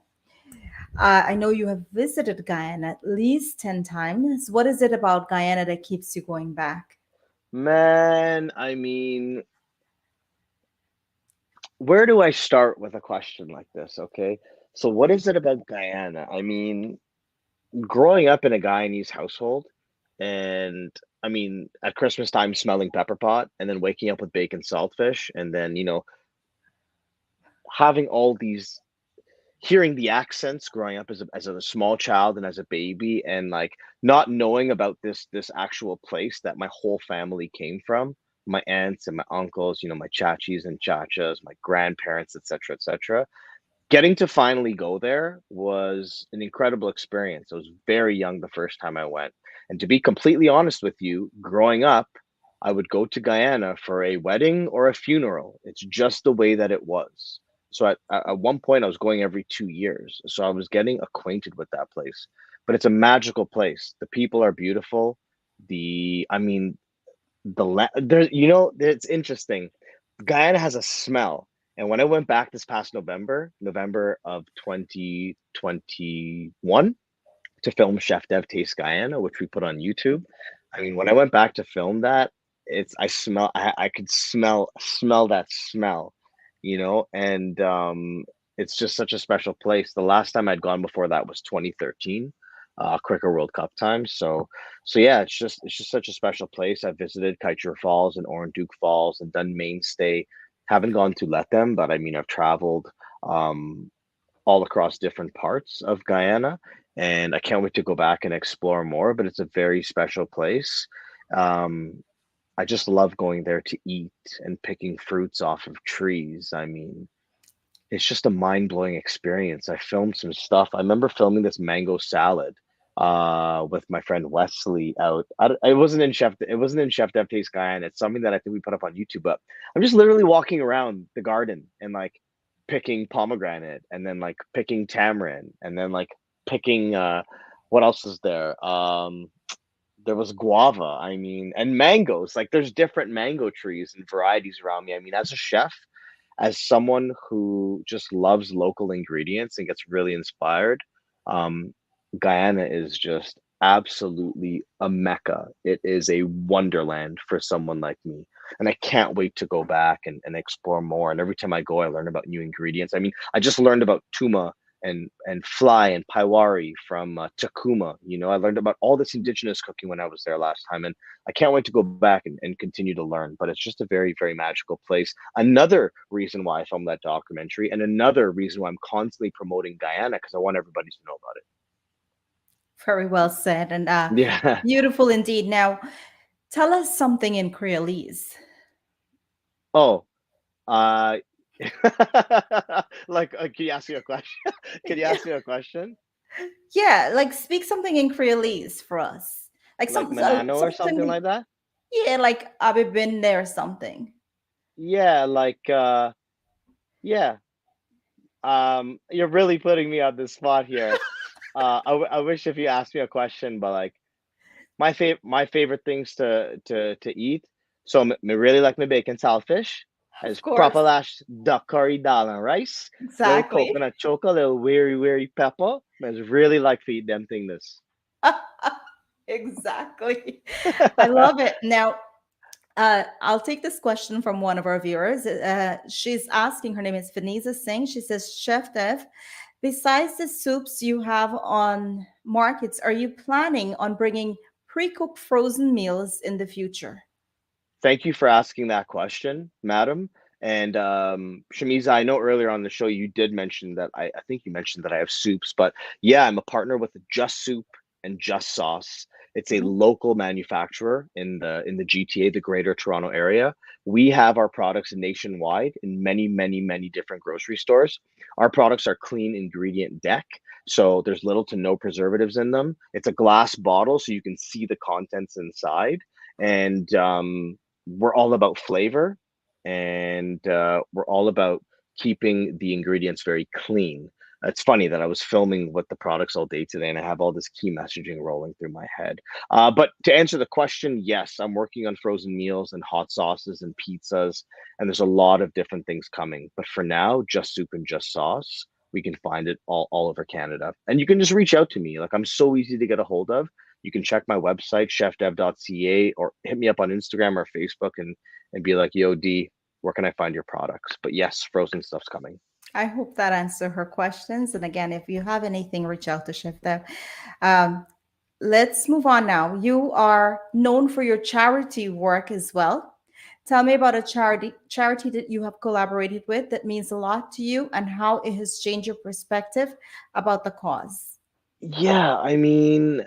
I know you have visited Guyana at least 10 times. What is it about Guyana that keeps you going back? Man, I mean, where do I start with a question like this? Okay. So, what is it about Guyana? I mean, growing up in a Guyanese household, and I mean, at Christmas time, smelling pepper pot, and then waking up with bacon saltfish, and then, having all these hearing the accents growing up as a small child and as a baby, and like not knowing about this actual place that my whole family came from, my aunts and my uncles, my chachis and chachas, my grandparents, etc., getting to finally go there was an incredible experience. I was very young the first time I went. And to be completely honest with you, growing up, I would go to Guyana for a wedding or a funeral. It's just the way that it was. So at one point, I was going every 2 years. So I was getting acquainted with that place. But it's a magical place. The people are beautiful. I mean, it's interesting. Guyana has a smell. And when I went back this past November of 2021, to film Chef Dev Taste Guyana, which we put on YouTube. I mean, when I went back to film that, I could smell that smell, and it's just such a special place. The last time I'd gone before that was 2013, Cricket World Cup time. So yeah, it's just such a special place. I visited Kaiser Falls and Oranduke Falls and done mainstay. Haven't gone to Let Them, but I mean I've traveled um all across different parts of Guyana, and I can't wait to go back and explore more. But it's a very special place. Um, I just love going there to eat and picking fruits off of trees. I mean, it's just a mind-blowing experience. I filmed some stuff. I remember filming this mango salad with my friend Wesley out. It wasn't in Chef Dev Taste Guyana. It's something that I think we put up on YouTube. But I'm just literally walking around the garden and like picking pomegranate and then like picking tamarind and then like picking what else is there? There was guava, I mean, and mangoes. Like there's different mango trees and varieties around me. I mean, as a chef, as someone who just loves local ingredients and gets really inspired, um, Guyana is just absolutely a mecca. It is a wonderland for someone like me. And I can't wait to go back and explore more. And every time I go, I learn about new ingredients. I mean, I just learned about tuma and fly and paiwari from Takuma. I learned about all this indigenous cooking when I was there last time, and I can't wait to go back and continue to learn. But it's just a very, very magical place. Another reason why I filmed that documentary, and another reason why I'm constantly promoting Guyana, because I want everybody to know about it. Very well said and Yeah. beautiful indeed. Now, tell us something in Creolese. Oh, uh, like, can you ask me a question? Can you ask me a question? Yeah, like speak something in Creolese for us. Like Like Manano or something something, like that? yeah, like I've been there or something. Yeah, like yeah. You're really putting me on the spot here. I wish if you asked me a question, but like my favorite things to eat. So me really like my bacon saltfish. Of As course. proper lash duck curry dal and rice, little Exactly. coconut chocolate, little weary pepper. I just really like to eat them thing this. Exactly. I love it. Now, I'll take this question from one of our viewers. She's asking, her name is Vanessa Singh. She says, Chef Dev, besides the soups you have on markets, are you planning on bringing pre-cooked frozen meals in the future? Thank you for asking that question, madam. And Shameeza, I know earlier on the show you did mention that I think you mentioned that I have soups, but yeah, I'm a partner with Just Soup and Just Sauce. It's a Mhm. local manufacturer in the GTA, the Greater Toronto Area. We have our products nationwide in many, many, many different grocery stores. Our products are clean ingredient deck. So there's little to no preservatives in them. It's a glass bottle, so you can see the contents inside. And we're all about flavor, and we're all about keeping the ingredients very clean. It's funny that I was filming with the products all day today, and I have all this key messaging rolling through my head. But to answer the question, yes, I'm working on frozen meals and hot sauces and pizzas, and there's a lot of different things coming. But for now, just soup and just sauce. We can find it all over Canada, and you can just reach out to me. Like I'm so easy to get a hold of. You can check my website chefdev.ca or hit me up on Instagram or Facebook and be like, "Yo, D, where can I find your products?" But yes, frozen stuff's coming. I hope that answered her questions. And again, if you have anything, reach out to Chef Deb. Um, let's move on now. You are known for your charity work as well. Tell me about a charity that you have collaborated with that means a lot to you and how it has changed your perspective about the cause. Yeah, I mean,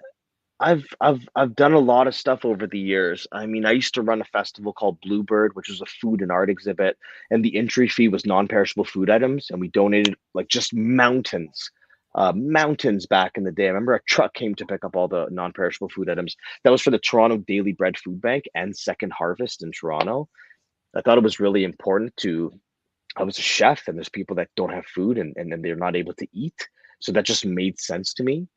I've done a lot of stuff over the years. I mean, I used to run a festival called Bluebird, which was a food and art exhibit, and the entry fee was non-perishable food items, and we donated like just mountains back in the day. I remember a truck came to pick up all the non-perishable food items. That was for the Toronto Daily Bread Food Bank and Second Harvest in Toronto. I thought it was really important to. I was a chef, and there's people that don't have food, and then they're not able to eat. So that just made sense to me.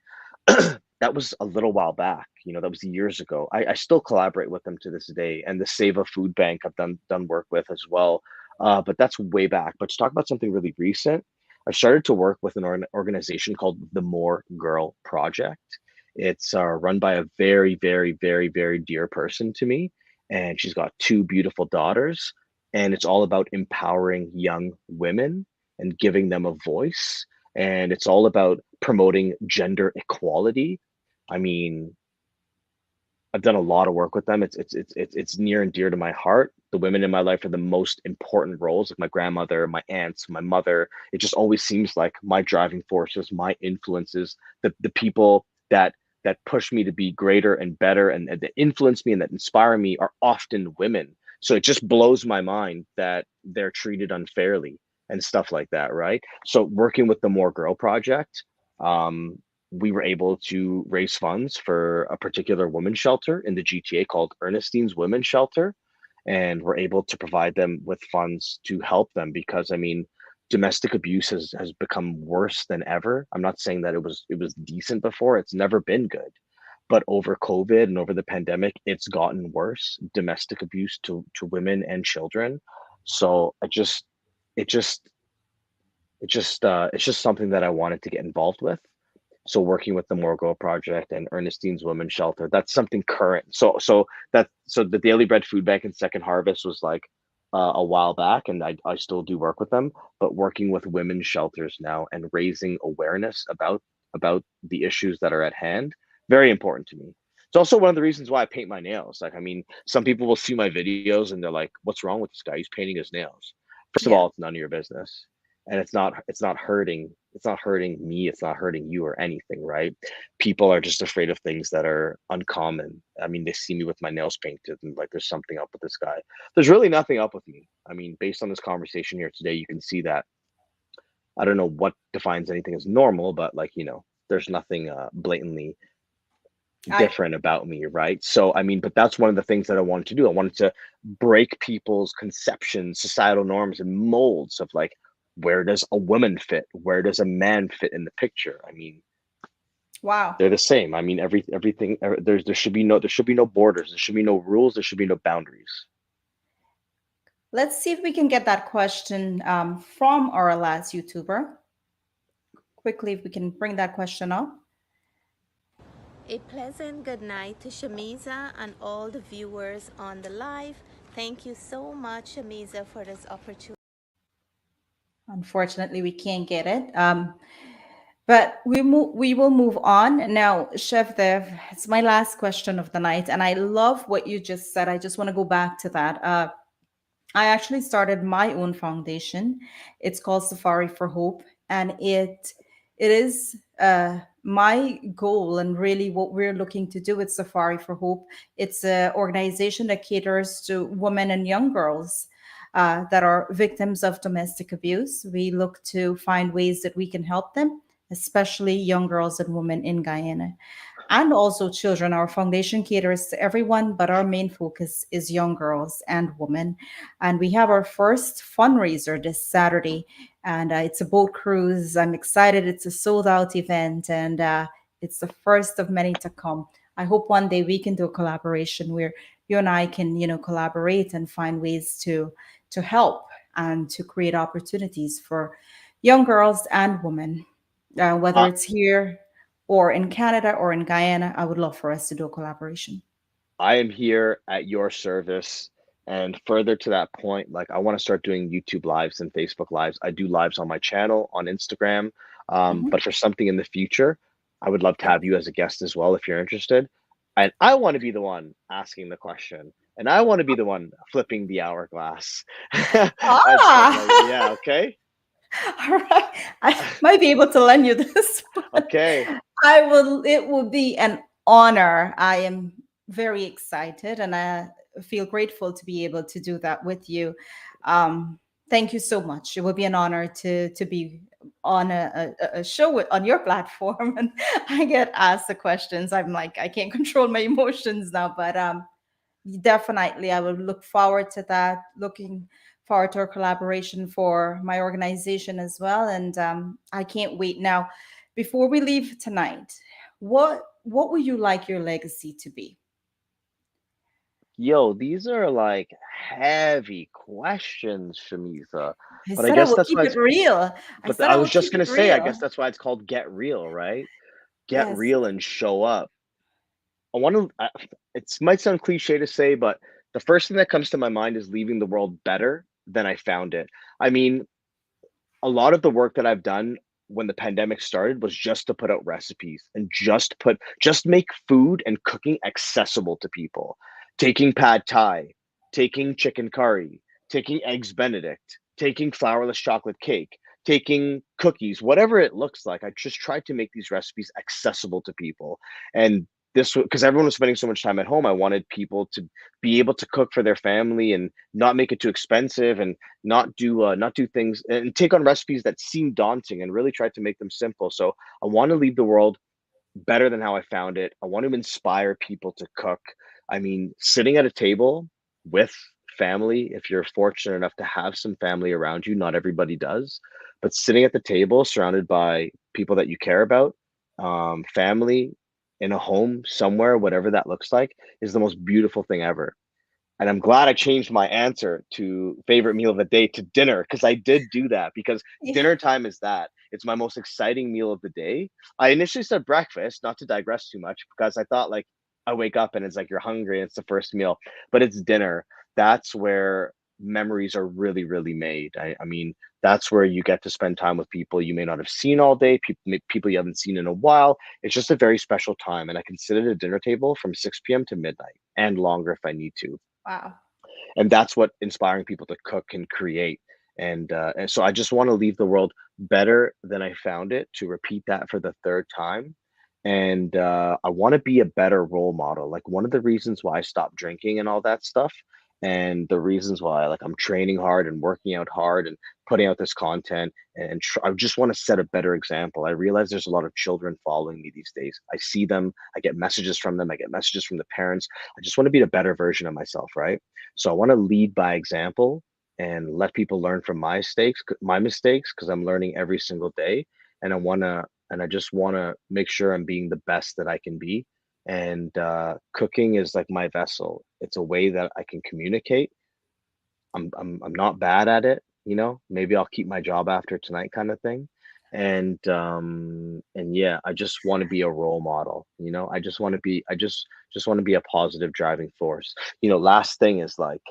That was a little while back, that was years ago. I still collaborate with them to this day, and the Save a Food Bank I've done work with as well. But that's way back. But to talk about something really recent, I started to work with an organization called the More Girl Project. It's run by a very, very, very, very dear person to me, and she's got two beautiful daughters, and it's all about empowering young women and giving them a voice, and it's all about promoting gender equality. I mean, I've done a lot of work with them. It's near and dear to my heart. The women in my life are the most important roles, like my grandmother, my aunts, my mother. It just always seems like my driving forces, my influences, the people that push me to be greater and better, and that influence me and that inspire me are often women. So it just blows my mind that they're treated unfairly and stuff like that, right? So working with the More Girl Project, um, we were able to raise funds for a particular women's shelter in the GTA called Ernestine's Women's Shelter. And we're able to provide them with funds to help them because, I mean, domestic abuse has become worse than ever. I'm not saying that it was decent before. It's never been good. But over COVID and over the pandemic, it's gotten worse. Domestic abuse to women and children. So it just it's just something that I wanted to get involved with. So working with the Morgo Project and Ernestine's Women's Shelter, that's something current. So the Daily Bread Food Bank and Second Harvest was like a while back, and I still do work with them, but working with women's shelters now and raising awareness about the issues that are at hand, very important to me. It's also one of the reasons why I paint my nails. Like, I mean, some people will see my videos and they're like, "What's wrong with this guy? He's painting his nails." First of Yeah. all, it's none of your business, and it's not hurting me, it's not hurting you or anything, right? People are just afraid of things that are uncommon. I mean, they see me with my nails painted and like there's something up with this guy. There's really nothing up with me. I mean, based on this conversation here today, you can see that I don't know what defines anything as normal, but like, there's nothing blatantly I different about me, right? So, I mean, but that's one of the things that I wanted to do. I wanted to break people's conceptions, societal norms, and molds of like, where does a woman fit? Where does a man fit in the picture? I mean, Wow. they're the same. I mean, everything. There should be no borders. There should be no rules. There should be no boundaries. Let's see if we can get that question from our last YouTuber. Quickly, if we can bring that question up. A pleasant good night to Shameeza and all the viewers on the live. Thank you so much, Shameeza, for this opportunity. Unfortunately, we can't get it. But we will move on now. Chef Dev, it's my last question of the night, and I love what you just said. I just want to go back to that. I actually started my own foundation. It's called Safari for Hope, and it is my goal and really what we're looking to do with Safari for Hope. It's an organization that caters to women and young girls that are victims of domestic abuse. We look to find ways that we can help them especially young girls and women in Guyana, and also children. Our foundation caters to everyone, but our main focus is young girls and women. And we have our first fundraiser this Saturday, and it's a boat cruise. I'm excited. It's a sold out event, and it's the first of many to come. I hope one day we can do a collaboration where you and I can, collaborate and find ways to help and to create opportunities for young girls and women, whether I, it's here or in Canada or in Guyana. I would love for us to do a collaboration. I am here at your service. And further to that point, like I want to start doing YouTube lives and Facebook lives. I do lives on my channel on Instagram. Mhm. But for something in the future, I would love to Yes. have you as a guest as well if you're interested. And I want to be the one asking the question, and I want to be the one flipping the hourglass and stuff like, Ah, yeah, okay. all right. I might be able to lend you this, but Okay. I will. It will be an honor. I am very excited, and I feel grateful to be able to do that with you. Thank you so much. It will be an honor to be on a show on your platform, and I get asked the questions. I'm like, I can't control my emotions now, but definitely, I will look forward to that. Looking forward to our collaboration for my organization as well, and I can't wait. Now, before we leave tonight, what would you like your legacy to be? Yo, these are like heavy questions, Shameeza. I But I said I guess will that's keep why it it's, real. I but said I I was will just keep it gonna say, I guess real. that's why it's called Get Real, right? Get Yes. real and show up. I want to, it might sound cliche to say, but the first thing that comes to my mind is leaving the world better than I found it. I mean, a lot of the work that I've done when the pandemic started was just to put out recipes and just make food and cooking accessible to people. Taking pad thai, taking chicken curry, taking eggs benedict, taking flourless chocolate cake, taking cookies, whatever it looks like. I just tried to make these recipes accessible to people. And this, because everyone was spending so much time at home, I wanted people to be able to cook for their family and not make it too expensive, and not do things and take on recipes that seem daunting, and really try to make them simple. So I want to leave the world better than how I found it. I want to inspire people to cook. I mean, sitting at a table with family, if you're fortunate enough to have some family around you, not everybody does, but sitting at the table surrounded by people that you care about, family in a home somewhere, whatever that looks like, is the most beautiful thing ever. And I'm glad I changed my answer to favorite meal of the day to dinner, because I did do that, because Yeah. dinner time is that. It's my most exciting meal of the day. I initially said breakfast, not to digress too much, because I thought like I wake up and it's like you're hungry and it's the first meal, but it's dinner. That's where memories are really, really made. I mean, that's where you get to spend time with people you may not have seen all day, people you haven't seen in a while. It's just a very special time. And I can sit at a dinner table from 6 p.m. to midnight and longer if I need to, Wow. and that's what inspiring people to cook and create. And so I just want to leave the world better than I found it, to repeat that for the third time. And I want to be a better role model. Like, one of the reasons why I stopped drinking and all that stuff, and the reasons why, like, I'm training hard and working out hard and putting out this content, and I just want to set a better example. I realize there's a lot of children following me these days. I see them, I get messages from them, I get messages from the parents. I just want to be a better version of myself, right? So I want to lead by example and let people learn from my mistakes, because I'm learning every single day. And I just want to make sure I'm being the best that I can be. And cooking is like my vessel. It's a way that I can communicate. I'm not bad at it, you know. Maybe I'll keep my job after tonight, kind of thing. And yeah, I just want to be a role model, you know. I just want to be a positive driving force. You know, last thing is, like,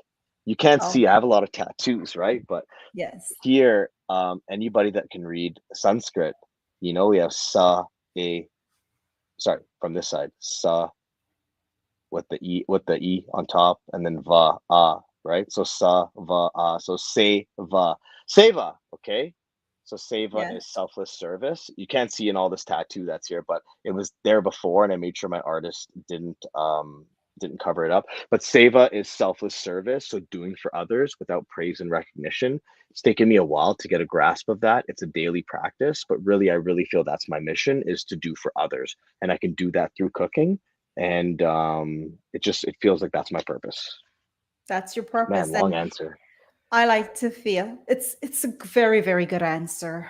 you can't Oh, see, I have a lot of tattoos, right? But yes. here, anybody that can read Sanskrit, you know, we have sa, a, sorry, from this side, sa, with the e on top, and then va, right? So sa va, so seva, seva, okay? So seva is Yes. selfless service. You can't see in all this tattoo that's here, but it was there before, and I made sure my artist didn't didn't cover it up. But seva is selfless service, so doing for others without praise and recognition. It's taken me a while to get a grasp of that. It's a daily practice, but really, I really feel that's my mission, is to do for others, and I can do that through cooking. And it feels like that's my purpose. That's your Man, purpose. long And answer. I like to feel it's a very, very good answer.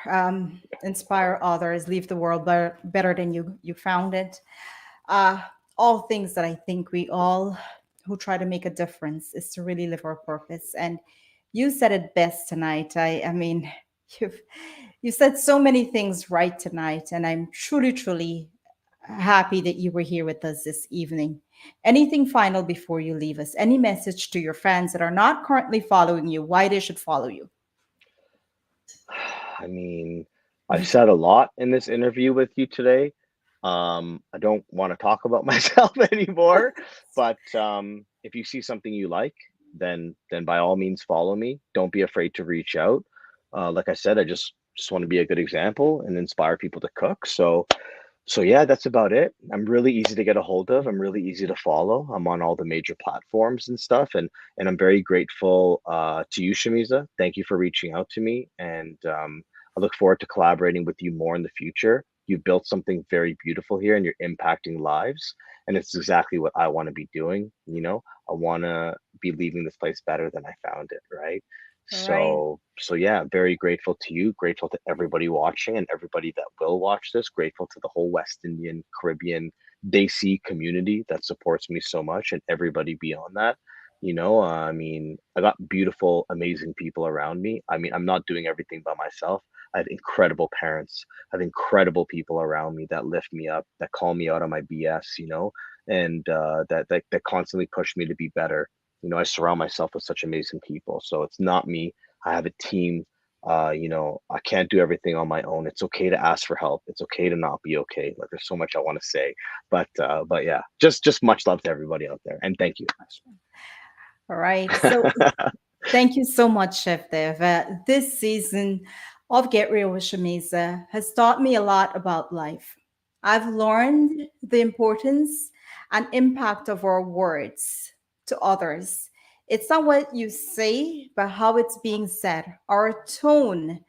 Inspire others, leave the world better than you found it. Uh, all things that I think we all who try to make a difference is to really live our purpose. And you said it best tonight. I mean, you've you said so many things right tonight, and I'm truly, truly happy that you were here with us this evening. Anything final before you leave us? Any message to your fans that are not currently following you, why they should follow you? I mean, I've said a lot in this interview with you today. I don't want to talk about myself anymore, but if you see something you like, then by all means follow me. Don't be afraid to reach out. Like I said, I just want to be a good example and inspire people to cook. So yeah, that's about it. I'm really easy to get a hold of. I'm really easy to follow. I'm on all the major platforms and stuff, and I'm very grateful to you, Shamiza. Thank you for reaching out to me, and I look forward to collaborating with you more in the future. You've built something very beautiful here, and you're impacting lives, and it's exactly what I want to be doing. I want to be leaving this place better than I found it, right? All right. So yeah, very grateful to you, grateful to everybody watching and everybody that will watch this, grateful to the whole West Indian, Caribbean, Desi community that supports me so much, and everybody beyond that. I mean, I got beautiful, amazing people around me. I mean, I'm not doing everything by myself. I have incredible parents. I have incredible people around me that lift me up, that call me out on my BS, and that constantly push me to be better. I surround myself with such amazing people. So it's not me. I have a team. I can't do everything on my own. It's okay to ask for help. It's okay to not be okay. Like, there's so much I want to say, but yeah, just much love to everybody out there, and thank you. All right. So thank you so much, Chef Dev. This season of Get Real with Shameeza has taught me a lot about life. I've learned the importance and impact of our words to others. It's not what you say, but how it's being said, our tone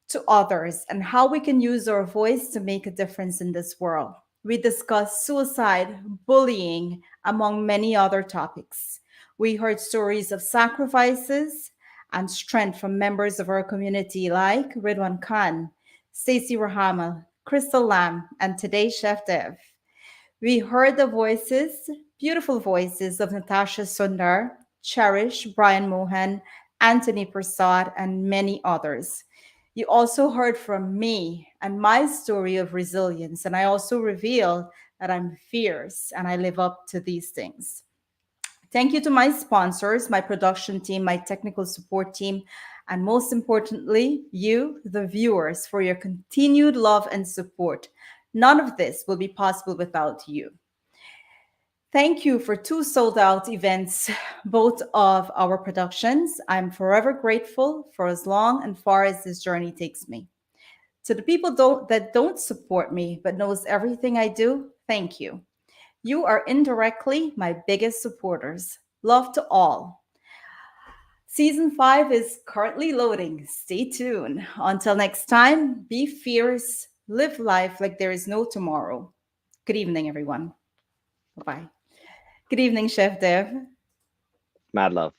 to others, and how we can use our voice to make a difference in this world. We discussed suicide, bullying, among many other topics. We heard stories of sacrifices and strength from members of our community like Ridwan Khan, Stacey Rahama, Crystal Lamb, and today's Chef Dev. We heard the voices, beautiful voices of Natasha Sundar, Cherish, Brian Mohan, Anthony Prasad, and many others. You also heard from me and my story of resilience, and I also revealed that I'm fierce and I live up to these things. Thank you to my sponsors, my production team, my technical support team, and most importantly, you, the viewers, for your continued love and support. None of this will be possible without you. Thank you for two sold out events, both of our productions. I'm forever grateful for as long and far as this journey takes me. To the people that don't support me but knows everything I do, thank you. You are indirectly my biggest supporters. Love to all. Season 5 is currently loading. Stay tuned. Until next time, be fierce, live life like there is no tomorrow. Good evening, everyone. Bye bye. Good evening, Chef Dev. Mad love.